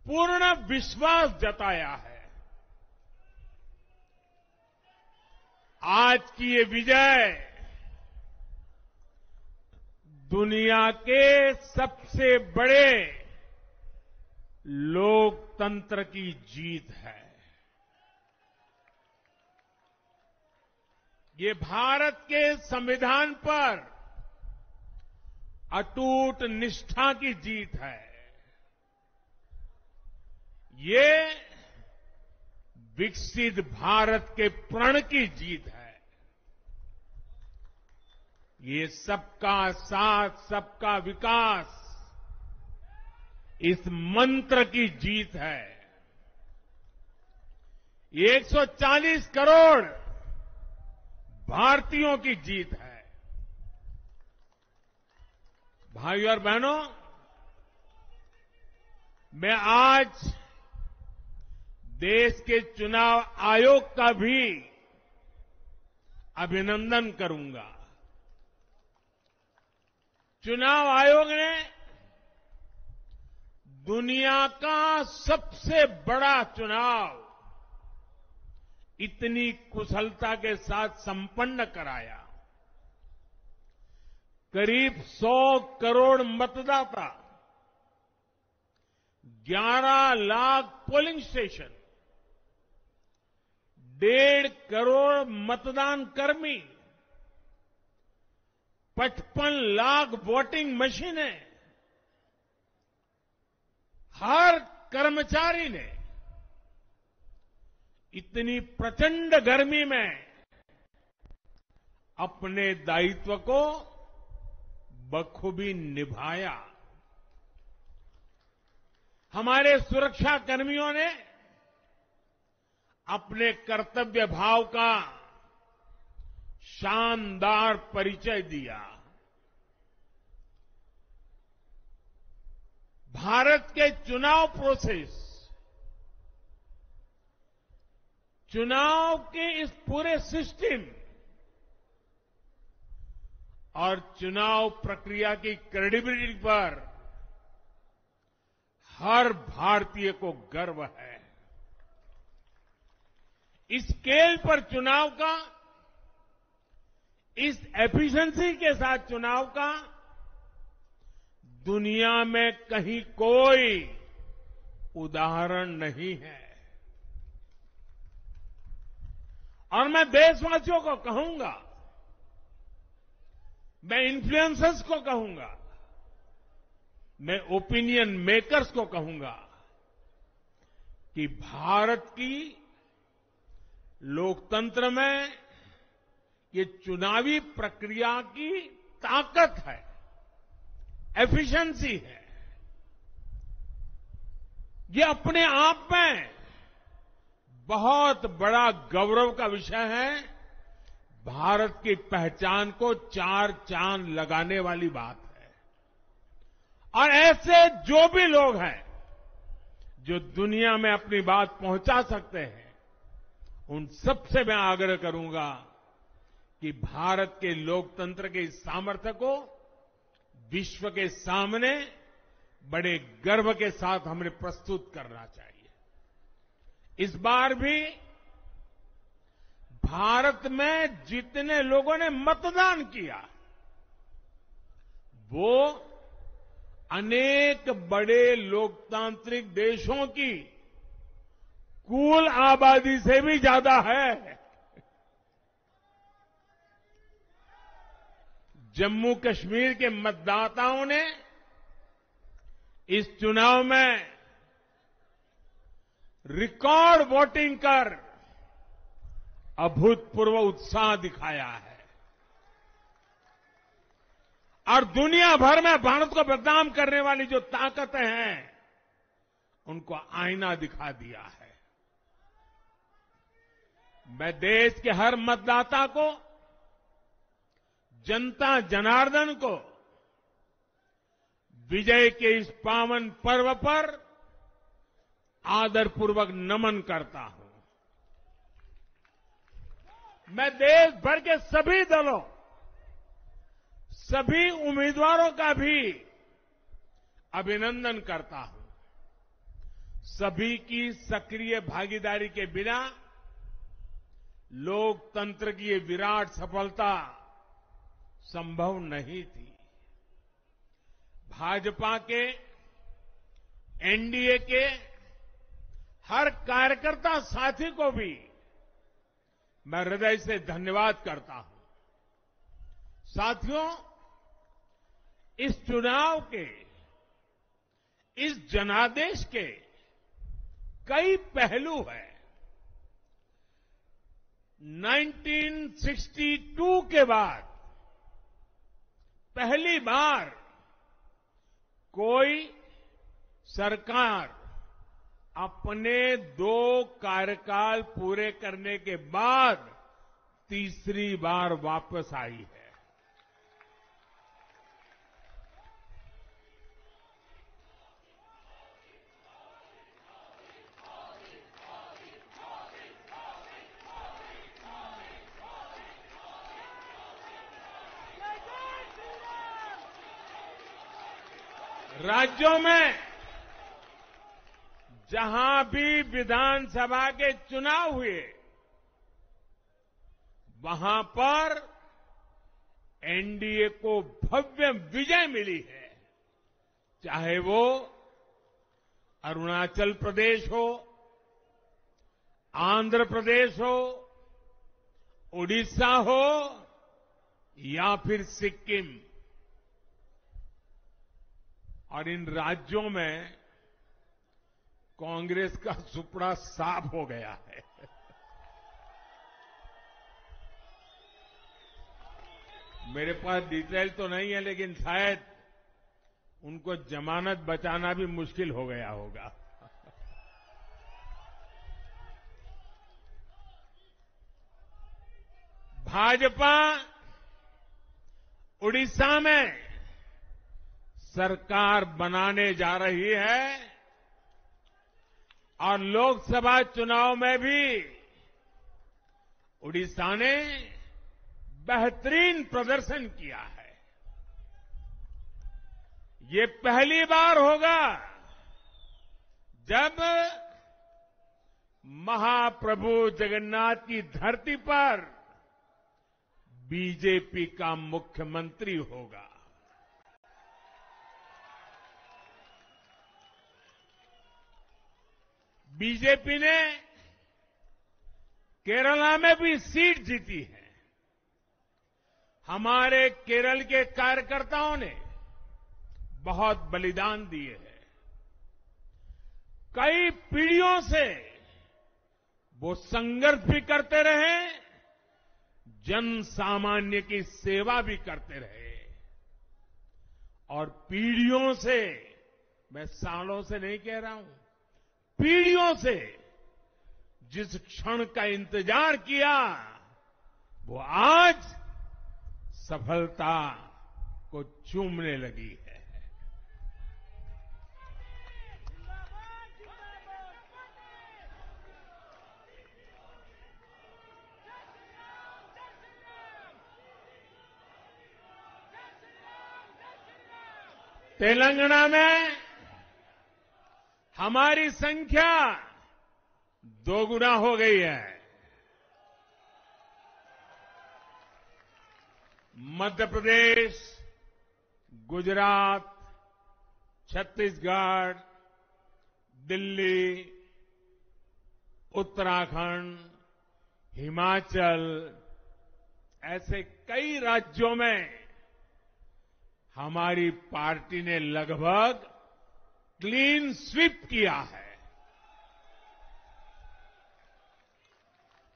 पूर्ण विश्वास जताया है। आज की ये विजय दुनिया के सबसे बड़े लोकतंत्र की जीत है। ये भारत के संविधान पर अटूट निष्ठा की जीत है। ये विकसित भारत के प्रण की जीत है। ये सबका साथ, सबका विकास, इस मंत्र की जीत है। ये 140 करोड़ भारतीयों की जीत है। भाइयों और बहनों, मैं आज देश के चुनाव आयोग का भी अभिनंदन करूंगा। चुनाव आयोग ने दुनिया का सबसे बड़ा चुनाव इतनी कुशलता के साथ संपन्न कराया। करीब 100 करोड़ मतदाता, 11 लाख पोलिंग स्टेशन, 1.5 करोड़ मतदान कर्मी, 55 लाख वोटिंग मशीनें, हर कर्मचारी ने इतनी प्रचंड गर्मी में अपने दायित्व को बखूबी निभाया। हमारे सुरक्षा कर्मियों ने अपने कर्तव्य भाव का शानदार परिचय दिया। के चुनाव प्रोसेस, चुनाव के इस पूरे सिस्टम और चुनाव प्रक्रिया की क्रेडिबिलिटी पर हर भारतीय को गर्व है। इस स्केल पर चुनाव का, इस एफिशिएंसी के साथ चुनाव का दुनिया में कहीं कोई उदाहरण नहीं है। और मैं देशवासियों को कहूंगा, मैं इन्फ्लुएंसर्स को कहूंगा, मैं ओपिनियन मेकर्स को कहूंगा कि भारत की लोकतंत्र में ये चुनावी प्रक्रिया की ताकत है, एफिशिएंसी है। ये अपने आप में बहुत बड़ा गौरव का विषय है। भारत की पहचान को चार चांद लगाने वाली बात है। और ऐसे जो भी लोग हैं जो दुनिया में अपनी बात पहुंचा सकते हैं, उन सबसे मैं आग्रह करूंगा कि भारत के लोकतंत्र के इस सामर्थ्य को विश्व के सामने बड़े गर्व के साथ हमें प्रस्तुत करना चाहिए। इस बार भी भारत में जितने लोगों ने मतदान किया, वो अनेक बड़े लोकतांत्रिक देशों की कुल आबादी से भी ज्यादा है। जम्मू कश्मीर के मतदाताओं ने इस चुनाव में रिकॉर्ड वोटिंग कर अभूतपूर्व उत्साह दिखाया है और दुनिया भर में भारत को बदनाम करने वाली जो ताकतें हैं, उनको आईना दिखा दिया है। मैं देश के हर मतदाता को, जनता जनार्दन को विजय के इस पावन पर्व पर आदरपूर्वक नमन करता हूं। मैं देश भर के सभी दलों, सभी उम्मीदवारों का भी अभिनंदन करता हूं। सभी की सक्रिय भागीदारी के बिना लोकतंत्र की ये विराट सफलता संभव नहीं थी। भाजपा के, एनडीए के हर कार्यकर्ता साथी को भी मैं हृदय से धन्यवाद करता हूं। साथियों, इस चुनाव के, इस जनादेश के कई पहलू हैं। 1962 के बाद पहली बार कोई सरकार अपने 2 कार्यकाल पूरे करने के बाद तीसरी बार वापस आई है। राज्यों में जहां भी विधानसभा के चुनाव हुए, वहां पर एनडीए को भव्य विजय मिली है। चाहे वो अरुणाचल प्रदेश हो, आंध्र प्रदेश हो, उड़ीसा हो या फिर सिक्किम। और इन राज्यों में कांग्रेस का सुपड़ा साफ हो गया है। मेरे पास डिटेल तो नहीं है, लेकिन शायद उनको जमानत बचाना भी मुश्किल हो गया होगा। भाजपा उड़ीसा में सरकार बनाने जा रही है और लोकसभा चुनाव में भी उड़ीसा ने बेहतरीन प्रदर्शन किया है। ये पहली बार होगा जब महाप्रभु जगन्नाथ की धरती पर बीजेपी का मुख्यमंत्री होगा। बीजेपी ने केरला में भी सीट जीती है। हमारे केरल के कार्यकर्ताओं ने बहुत बलिदान दिए हैं। कई पीढ़ियों से वो संघर्ष भी करते रहे, जन सामान्य की सेवा भी करते रहे और पीढ़ियों से, मैं सालों से नहीं कह रहा हूं, पीढ़ियों से जिस क्षण का इंतजार किया वो आज सफलता को चूमने लगी है। तेलंगाना में हमारी संख्या दोगुना हो गई है। मध्य प्रदेश, गुजरात, छत्तीसगढ़, दिल्ली, उत्तराखंड, हिमाचल, ऐसे कई राज्यों में हमारी पार्टी ने लगभग क्लीन स्वीप किया है।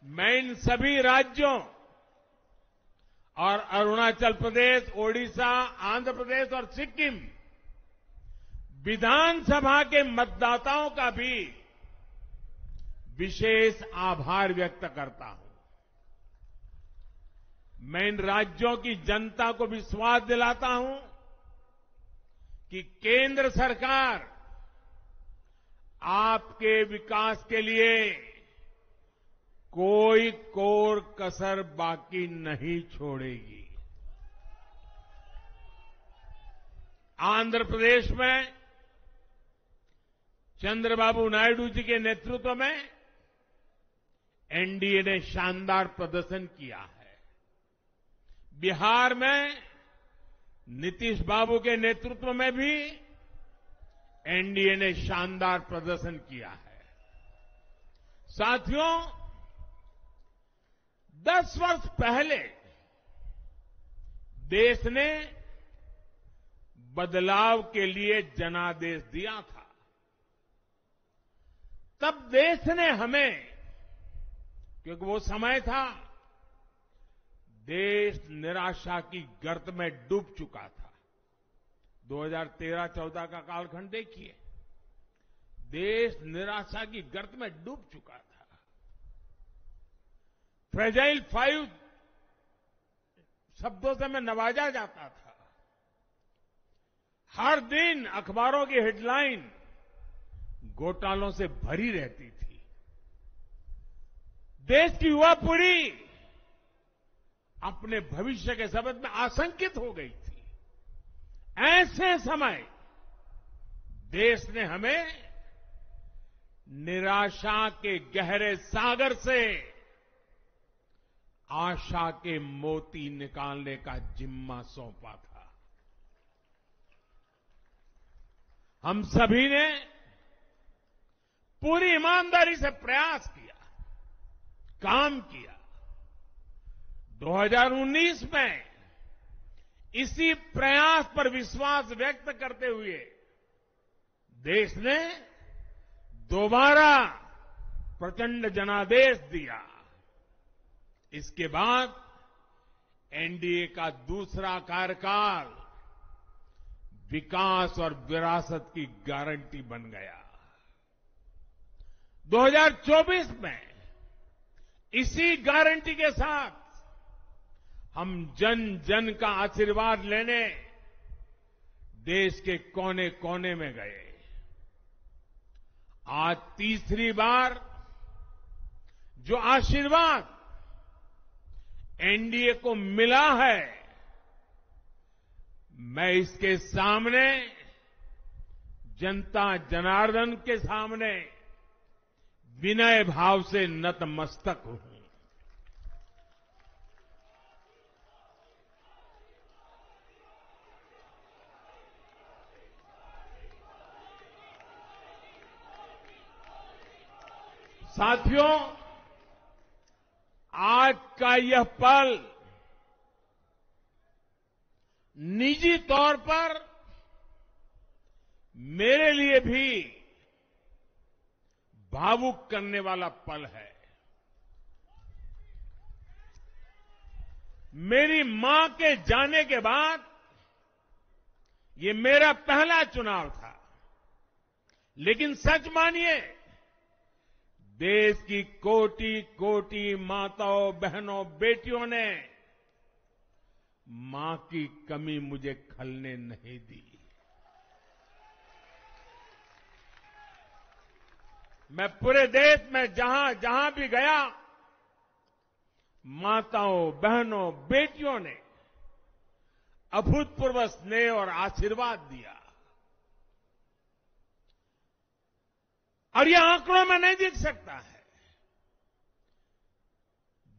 मैं इन सभी राज्यों और अरुणाचल प्रदेश, ओडिशा, आंध्र प्रदेश और सिक्किम विधानसभा के मतदाताओं का भी विशेष आभार व्यक्त करता हूं। मैं इन राज्यों की जनता को विश्वास दिलाता हूं कि केंद्र सरकार आपके विकास के लिए कोई कोर कसर बाकी नहीं छोड़ेगी। आंध्र प्रदेश में चंद्रबाबू नायडू जी के नेतृत्व में एनडीए ने शानदार प्रदर्शन किया है। बिहार में नीतीश बाबू के नेतृत्व में भी एनडीए ने शानदार प्रदर्शन किया है। साथियों, 10 वर्ष पहले देश ने बदलाव के लिए जनादेश दिया था। तब देश ने हमें, क्योंकि वो समय था देश निराशा की गर्त में डूब चुका था। 2013-14 का कालखंड देखिए, देश निराशा की गर्त में डूब चुका था। फ्रेजाइल 5 शब्दों से मैं नवाजा जाता था। हर दिन अखबारों की हेडलाइन घोटालों से भरी रहती थी। देश की युवा पीढ़ी अपने भविष्य के संबंध में आशंकित हो गई थी। ऐसे समय देश ने हमें निराशा के गहरे सागर से आशा के मोती निकालने का जिम्मा सौंपा था। हम सभी ने पूरी ईमानदारी से प्रयास किया, काम किया। 2019 में इसी प्रयास पर विश्वास व्यक्त करते हुए देश ने दोबारा प्रचंड जनादेश दिया। इसके बाद एनडीए का दूसरा कार्यकाल विकास और विरासत की गारंटी बन गया। 2024 में इसी गारंटी के साथ हम जन जन का आशीर्वाद लेने देश के कोने कोने में गए। आज तीसरी बार जो आशीर्वाद एनडीए को मिला है, मैं इसके सामने, जनता जनार्दन के सामने विनय भाव से नतमस्तक हूं। साथियों, आज का यह पल निजी तौर पर मेरे लिए भी भावुक करने वाला पल है। मेरी मां के जाने के बाद ये मेरा पहला चुनाव था, लेकिन सच मानिए, देश की कोटि कोटि माताओं, बहनों, बेटियों ने मां की कमी मुझे खलने नहीं दी। मैं पूरे देश में जहां जहां भी गया, माताओं, बहनों, बेटियों ने अभूतपूर्व स्नेह और आशीर्वाद दिया। और यह आंकड़ों में नहीं दिख सकता है।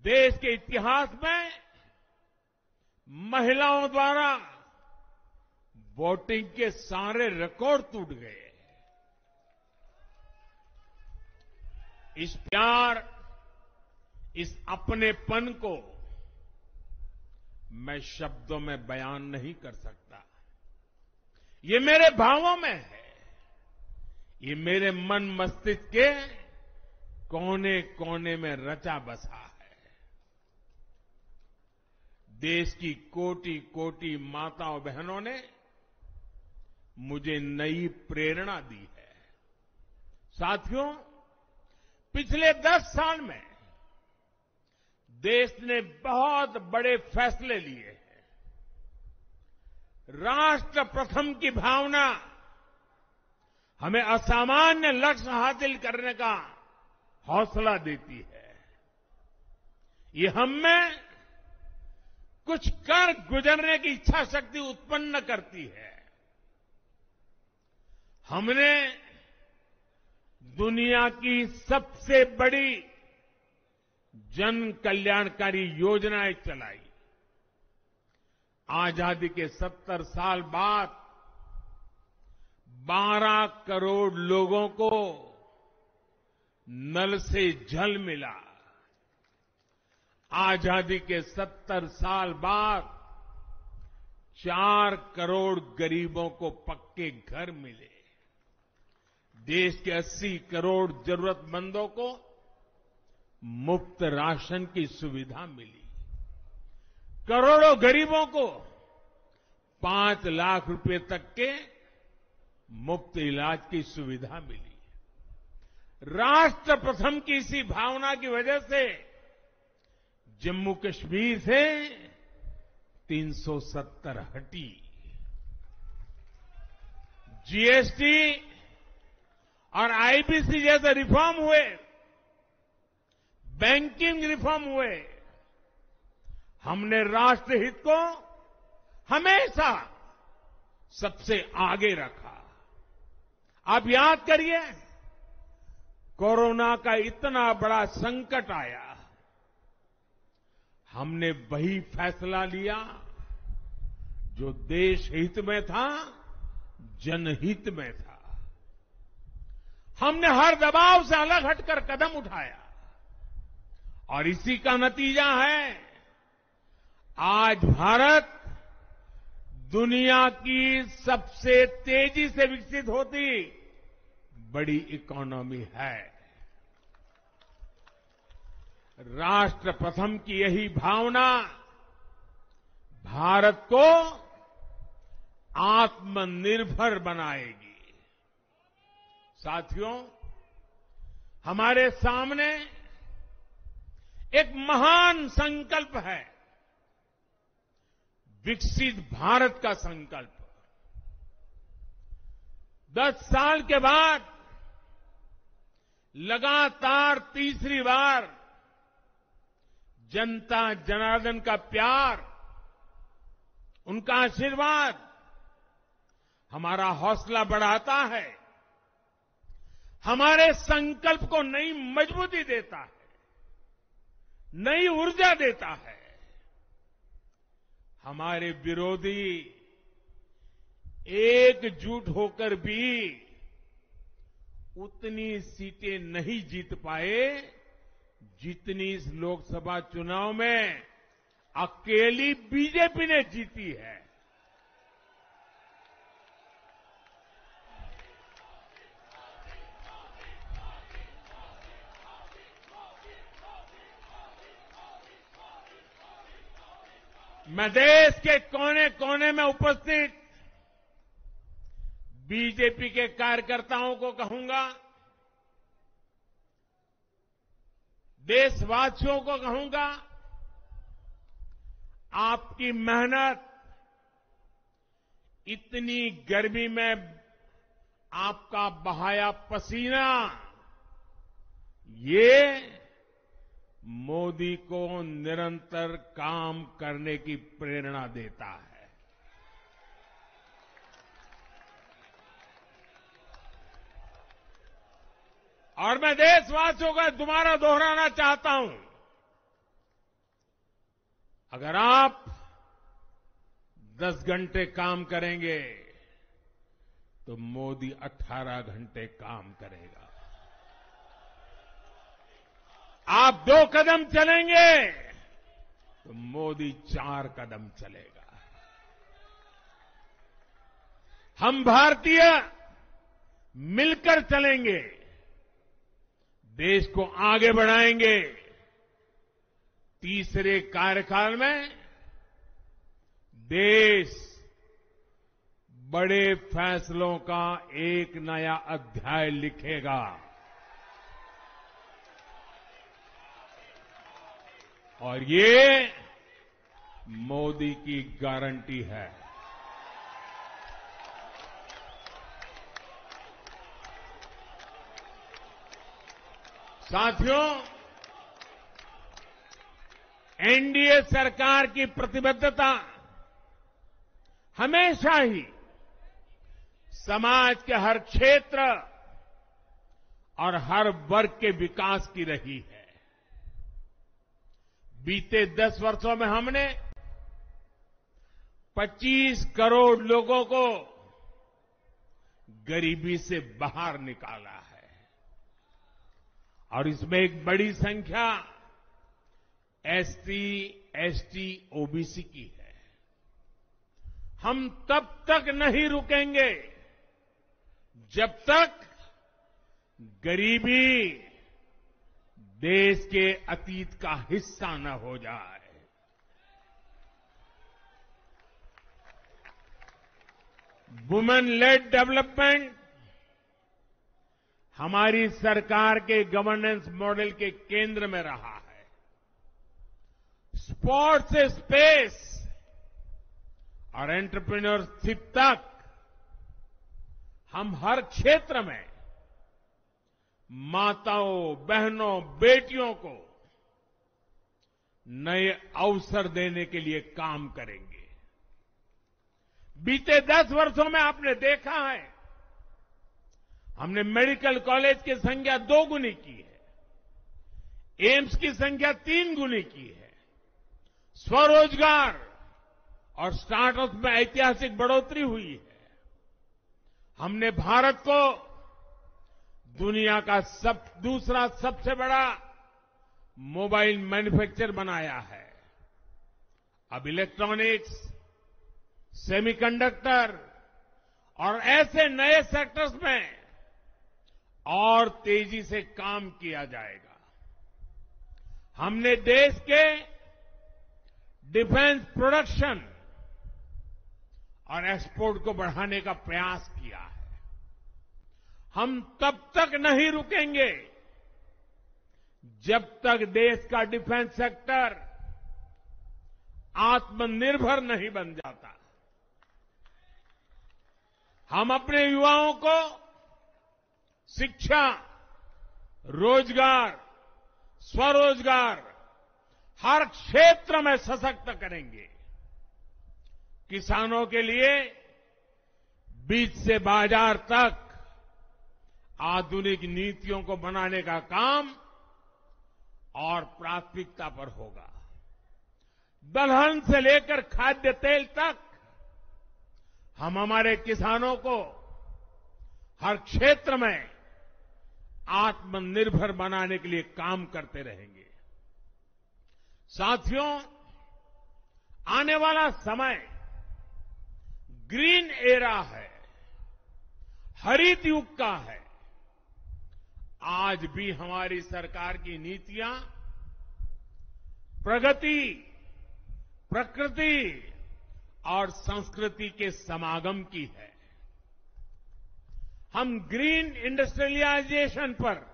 देश के इतिहास में महिलाओं द्वारा वोटिंग के सारे रिकॉर्ड टूट गए। इस प्यार, इस अपनेपन को मैं शब्दों में बयान नहीं कर सकता। ये मेरे भावों में है। ये मेरे मन मस्तिष्क के कोने कोने में रचा बसा है। देश की कोटि कोटि माताओं बहनों ने मुझे नई प्रेरणा दी है। साथियों, पिछले 10 साल में देश ने बहुत बड़े फैसले लिए हैं। राष्ट्र प्रथम की भावना हमें असामान्य लक्ष्य हासिल करने का हौसला देती है। ये हम में कुछ कर गुजरने की इच्छा शक्ति उत्पन्न करती है। हमने दुनिया की सबसे बड़ी जन कल्याणकारी योजनाएं चलाई। आजादी के 70 साल बाद 12 करोड़ लोगों को नल से जल मिला। आजादी के 70 साल बाद 4 करोड़ गरीबों को पक्के घर मिले। देश के 80 करोड़ जरूरतमंदों को मुफ्त राशन की सुविधा मिली। करोड़ों गरीबों को 5 लाख रुपए तक के मुफ्त इलाज की सुविधा मिली। राष्ट्र प्रथम की इसी भावना की वजह से जम्मू कश्मीर से 370 हटी। जीएसटी और आईबीसी जैसे रिफॉर्म हुए, बैंकिंग रिफॉर्म हुए। हमने राष्ट्रहित को हमेशा सबसे आगे रखा। आप याद करिए, कोरोना का इतना बड़ा संकट आया, हमने वही फैसला लिया जो देश हित में था, जनहित में था। हमने हर दबाव से अलग हटकर कदम उठाया और इसी का नतीजा है आज भारत दुनिया की सबसे तेजी से विकसित होती बड़ी इकोनॉमी है। राष्ट्र प्रथम की यही भावना भारत को आत्मनिर्भर बनाएगी। साथियों, हमारे सामने एक महान संकल्प है, विकसित भारत का संकल्प। 10 साल के बाद लगातार तीसरी बार जनता जनार्दन का प्यार, उनका आशीर्वाद हमारा हौसला बढ़ाता है, हमारे संकल्प को नई मजबूती देता है, नई ऊर्जा देता है। हमारे विरोधी एकजुट होकर भी उतनी सीटें नहीं जीत पाए जितनी इस लोकसभा चुनाव में अकेली बीजेपी ने जीती है। मैं देश के कोने कोने में उपस्थित बीजेपी के कार्यकर्ताओं को कहूंगा, देशवासियों को कहूंगा, आपकी मेहनत, इतनी गर्मी में आपका बहाया पसीना, ये मोदी को निरंतर काम करने की प्रेरणा देता है। और मैं देशवासियों का दोबारा दोहराना चाहता हूं, अगर आप 10 घंटे काम करेंगे तो मोदी 18 घंटे काम करेगा। आप 2 कदम चलेंगे तो मोदी 4 कदम चलेगा। हम भारतीय मिलकर चलेंगे, देश को आगे बढ़ाएंगे। तीसरे कार्यकाल में देश बड़े फैसलों का एक नया अध्याय लिखेगा। और ये मोदी की गारंटी है। साथियों, एनडीए सरकार की प्रतिबद्धता हमेशा ही समाज के हर क्षेत्र और हर वर्ग के विकास की रही है। बीते 10 वर्षों में हमने 25 करोड़ लोगों को गरीबी से बाहर निकाला है और इसमें एक बड़ी संख्या एससी, एसटी, ओबीसी की है। हम तब तक नहीं रुकेंगे जब तक गरीबी देश के अतीत का हिस्सा न हो जाए। वुमेन लेड डेवलपमेंट हमारी सरकार के गवर्नेंस मॉडल के केंद्र में रहा है। स्पोर्ट्स से स्पेस और एंटरप्रेन्योरशिप तक हम हर क्षेत्र में माताओं, बहनों, बेटियों को नए अवसर देने के लिए काम करेंगे। बीते 10 वर्षों में आपने देखा है, हमने मेडिकल कॉलेज की संख्या 2 गुनी की है, एम्स की संख्या 3 गुनी की है, स्वरोजगार और स्टार्टअप में ऐतिहासिक बढ़ोतरी हुई है। हमने भारत को दुनिया का दूसरा सबसे बड़ा मोबाइल मैन्युफैक्चर बनाया है। अब इलेक्ट्रॉनिक्स, सेमीकंडक्टर और ऐसे नए सेक्टर्स में और तेजी से काम किया जाएगा। हमने देश के डिफेंस प्रोडक्शन और एक्सपोर्ट को बढ़ाने का प्रयास किया है। हम तब तक नहीं रुकेंगे जब तक देश का डिफेंस सेक्टर आत्मनिर्भर नहीं बन जाता। हम अपने युवाओं को शिक्षा, रोजगार, स्वरोजगार हर क्षेत्र में सशक्त करेंगे। किसानों के लिए बीज से बाजार तक आधुनिक नीतियों को बनाने का काम और प्राथमिकता पर होगा। दलहन से लेकर खाद्य तेल तक हम हमारे किसानों को हर क्षेत्र में आत्मनिर्भर बनाने के लिए काम करते रहेंगे। साथियों, आने वाला समय ग्रीन एरा है, हरित युग का है। आज भी हमारी सरकार की नीतियां प्रगति, प्रकृति और संस्कृति के समागम की है। हम ग्रीन इंडस्ट्रियलाइजेशन पर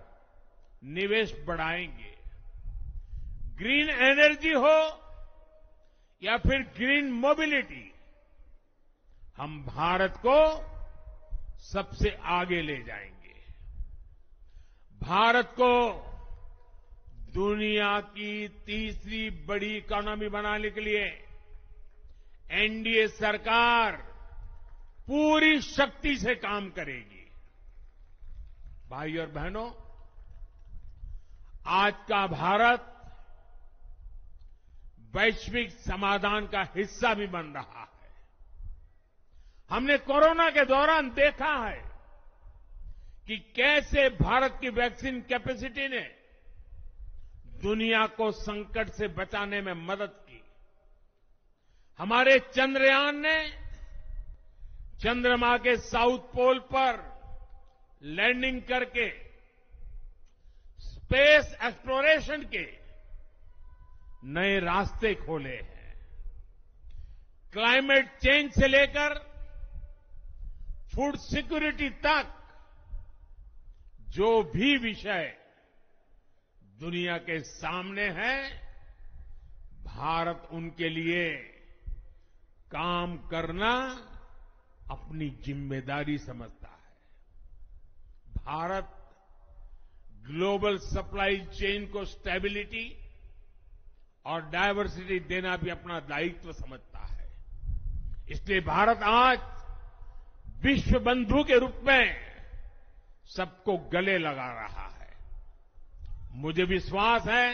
निवेश बढ़ाएंगे। ग्रीन एनर्जी हो या फिर ग्रीन मोबिलिटी, हम भारत को सबसे आगे ले जाएंगे। भारत को दुनिया की तीसरी बड़ी इकोनॉमी बनाने के लिए एनडीए सरकार पूरी शक्ति से काम करेगी। भाई और बहनों, आज का भारत वैश्विक समाधान का हिस्सा भी बन रहा है। हमने कोरोना के दौरान देखा है कि कैसे भारत की वैक्सीन कैपेसिटी ने दुनिया को संकट से बचाने में मदद की। हमारे चंद्रयान ने चंद्रमा के साउथ पोल पर लैंडिंग करके स्पेस एक्सप्लोरेशन के नए रास्ते खोले हैं। क्लाइमेट चेंज से लेकर फूड सिक्योरिटी तक जो भी विषय दुनिया के सामने है, भारत उनके लिए काम करना अपनी जिम्मेदारी समझता है। भारत ग्लोबल सप्लाई चेन को स्टेबिलिटी और डायवर्सिटी देना भी अपना दायित्व समझता है। इसलिए भारत आज विश्व बंधु के रूप में सबको गले लगा रहा है। मुझे विश्वास है,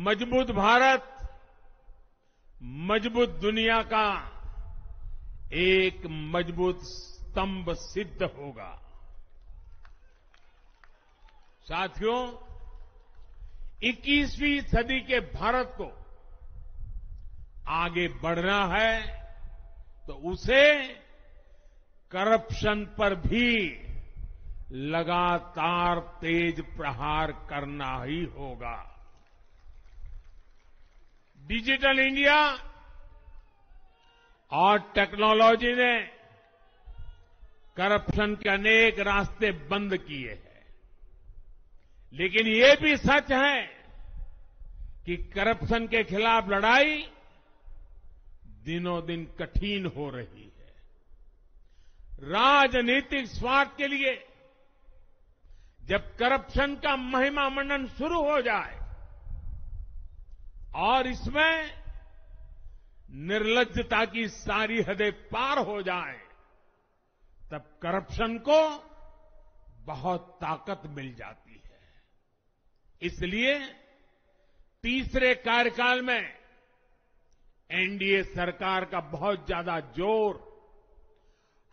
मजबूत भारत मजबूत दुनिया का एक मजबूत स्तंभ सिद्ध होगा। साथियों, 21वीं सदी के भारत को आगे बढ़ना है तो उसे करप्शन पर भी लगातार तेज प्रहार करना ही होगा। डिजिटल इंडिया और टेक्नोलॉजी ने करप्शन के अनेक रास्ते बंद किए हैं, लेकिन ये भी सच है कि करप्शन के खिलाफ लड़ाई दिनों दिन कठिन हो रही है। राजनीतिक स्वार्थ के लिए जब करप्शन का महिमा मंडन शुरू हो जाए और इसमें निर्लज्जता की सारी हदें पार हो जाए, तब करप्शन को बहुत ताकत मिल जाती है। इसलिए तीसरे कार्यकाल में एनडीए सरकार का बहुत ज्यादा जोर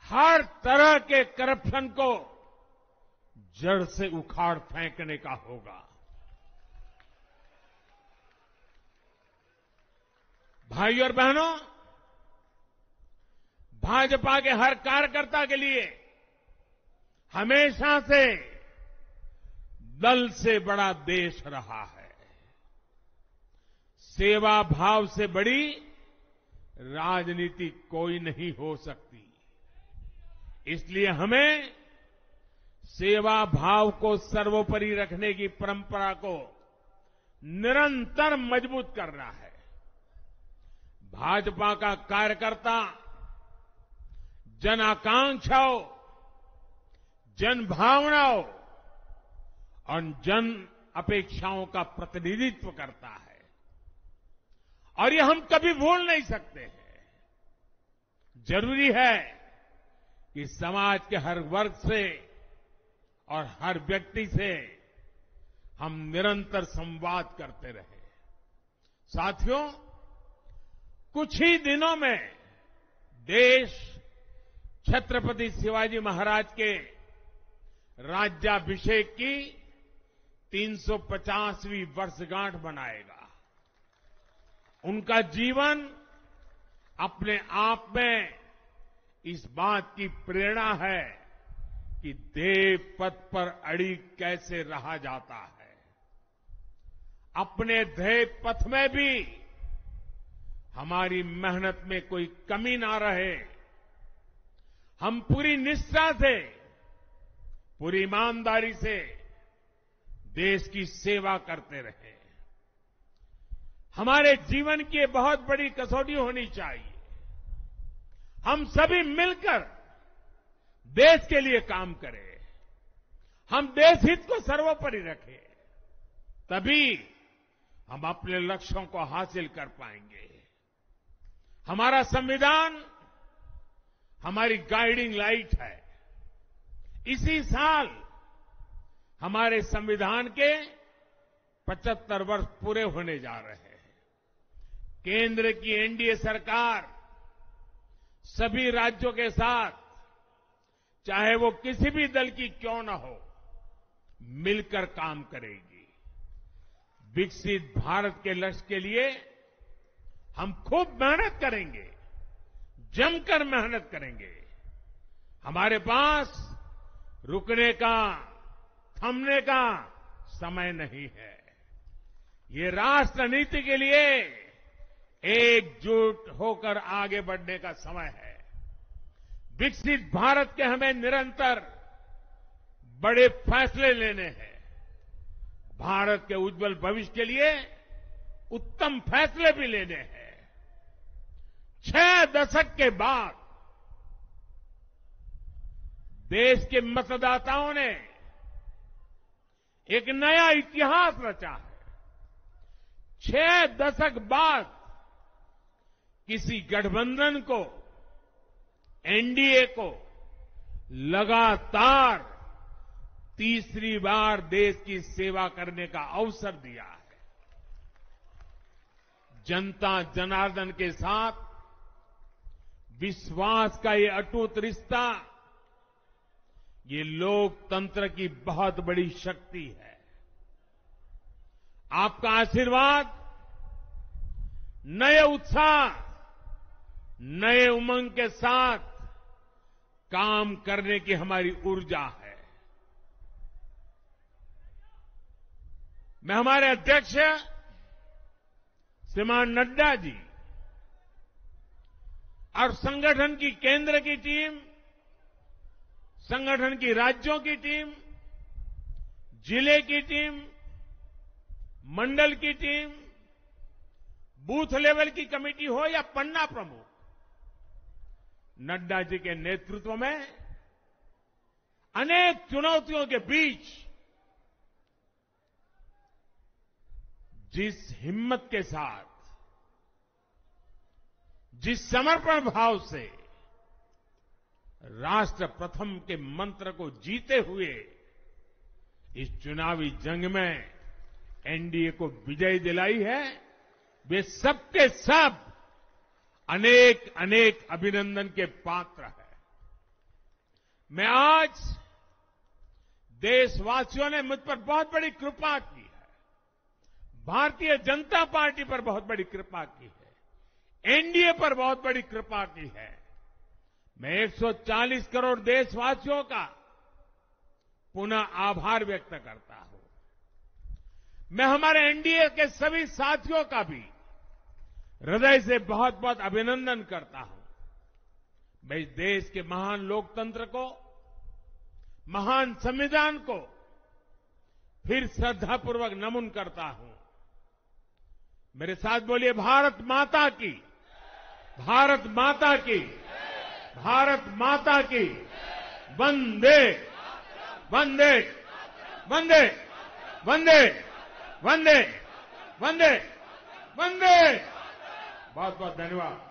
हर तरह के करप्शन को जड़ से उखाड़ फेंकने का होगा। भाइयों और बहनों, भाजपा के हर कार्यकर्ता के लिए हमेशा से दल से बड़ा देश रहा है। सेवा भाव से बड़ी राजनीति कोई नहीं हो सकती। इसलिए हमें सेवा भाव को सर्वोपरि रखने की परंपरा को निरंतर मजबूत करना है। भाजपा का कार्यकर्ता जन आकांक्षाओं, जन भावनाओं और जन अपेक्षाओं का प्रतिनिधित्व करता है और ये हम कभी भूल नहीं सकते हैं। जरूरी है कि समाज के हर वर्ग से और हर व्यक्ति से हम निरंतर संवाद करते रहे। साथियों, कुछ ही दिनों में देश छत्रपति शिवाजी महाराज के राज्याभिषेक की 350वीं वर्षगांठ मनाएगा। उनका जीवन अपने आप में इस बात की प्रेरणा है कि ध्येय पथ पर अड़ी कैसे रहा जाता है। अपने ध्येय पथ में भी हमारी मेहनत में कोई कमी ना रहे। हम पूरी निष्ठा से, पूरी ईमानदारी से देश की सेवा करते रहे। हमारे जीवन की ये बहुत बड़ी कसौटी होनी चाहिए। हम सभी मिलकर देश के लिए काम करें, हम देश हित को सर्वोपरि रखें, तभी हम अपने लक्ष्यों को हासिल कर पाएंगे। हमारा संविधान हमारी गाइडिंग लाइट है। इसी साल हमारे संविधान के 75 वर्ष पूरे होने जा रहे हैं। केंद्र की एनडीए सरकार सभी राज्यों के साथ, चाहे वो किसी भी दल की क्यों न हो, मिलकर काम करेगी। विकसित भारत के लक्ष्य के लिए हम खूब मेहनत करेंगे, जमकर मेहनत करेंगे। हमारे पास रुकने का, थमने का समय नहीं है। ये राष्ट्र नीति के लिए एकजुट होकर आगे बढ़ने का समय है। विकसित भारत के हमें निरंतर बड़े फैसले लेने हैं। भारत के उज्जवल भविष्य के लिए उत्तम फैसले भी लेने हैं। 6 दशक के बाद देश के मतदाताओं ने एक नया इतिहास रचा है। 6 दशक बाद किसी गठबंधन को, एनडीए को लगातार तीसरी बार देश की सेवा करने का अवसर दिया है। जनता जनार्दन के साथ विश्वास का ये अटूट रिश्ता, ये लोकतंत्र की बहुत बड़ी शक्ति है। आपका आशीर्वाद नए उत्साह, नए उमंग के साथ काम करने की हमारी ऊर्जा है। मैं हमारे अध्यक्ष श्रीमान नड्डा जी और संगठन की केंद्र की टीम, संगठन की राज्यों की टीम, जिले की टीम, मंडल की टीम, बूथ लेवल की कमेटी हो या पन्ना प्रमुख, नड्डा जी के नेतृत्व में अनेक चुनौतियों के बीच जिस हिम्मत के साथ, जिस समर्पण भाव से राष्ट्र प्रथम के मंत्र को जीते हुए इस चुनावी जंग में एनडीए को विजय दिलाई है, वे सबके सब अनेक अनेक अभिनंदन के पात्र हैं। मैं आज देशवासियों ने मुझ पर बहुत बड़ी कृपा की है, भारतीय जनता पार्टी पर बहुत बड़ी कृपा की है, एनडीए पर बहुत बड़ी कृपा की है। मैं 140 करोड़ देशवासियों का पुनः आभार व्यक्त करता हूं। मैं हमारे एनडीए के सभी साथियों का भी हृदय से बहुत बहुत अभिनंदन करता हूं। मैं इस देश के महान लोकतंत्र को, महान संविधान को फिर श्रद्धापूर्वक नमन करता हूं। मेरे साथ बोलिए, भारत माता की, भारत माता की, भारत माता की वंदे वंदे वंदे वंदे वंदे वंदे वंदे। बहुत बहुत धन्यवाद।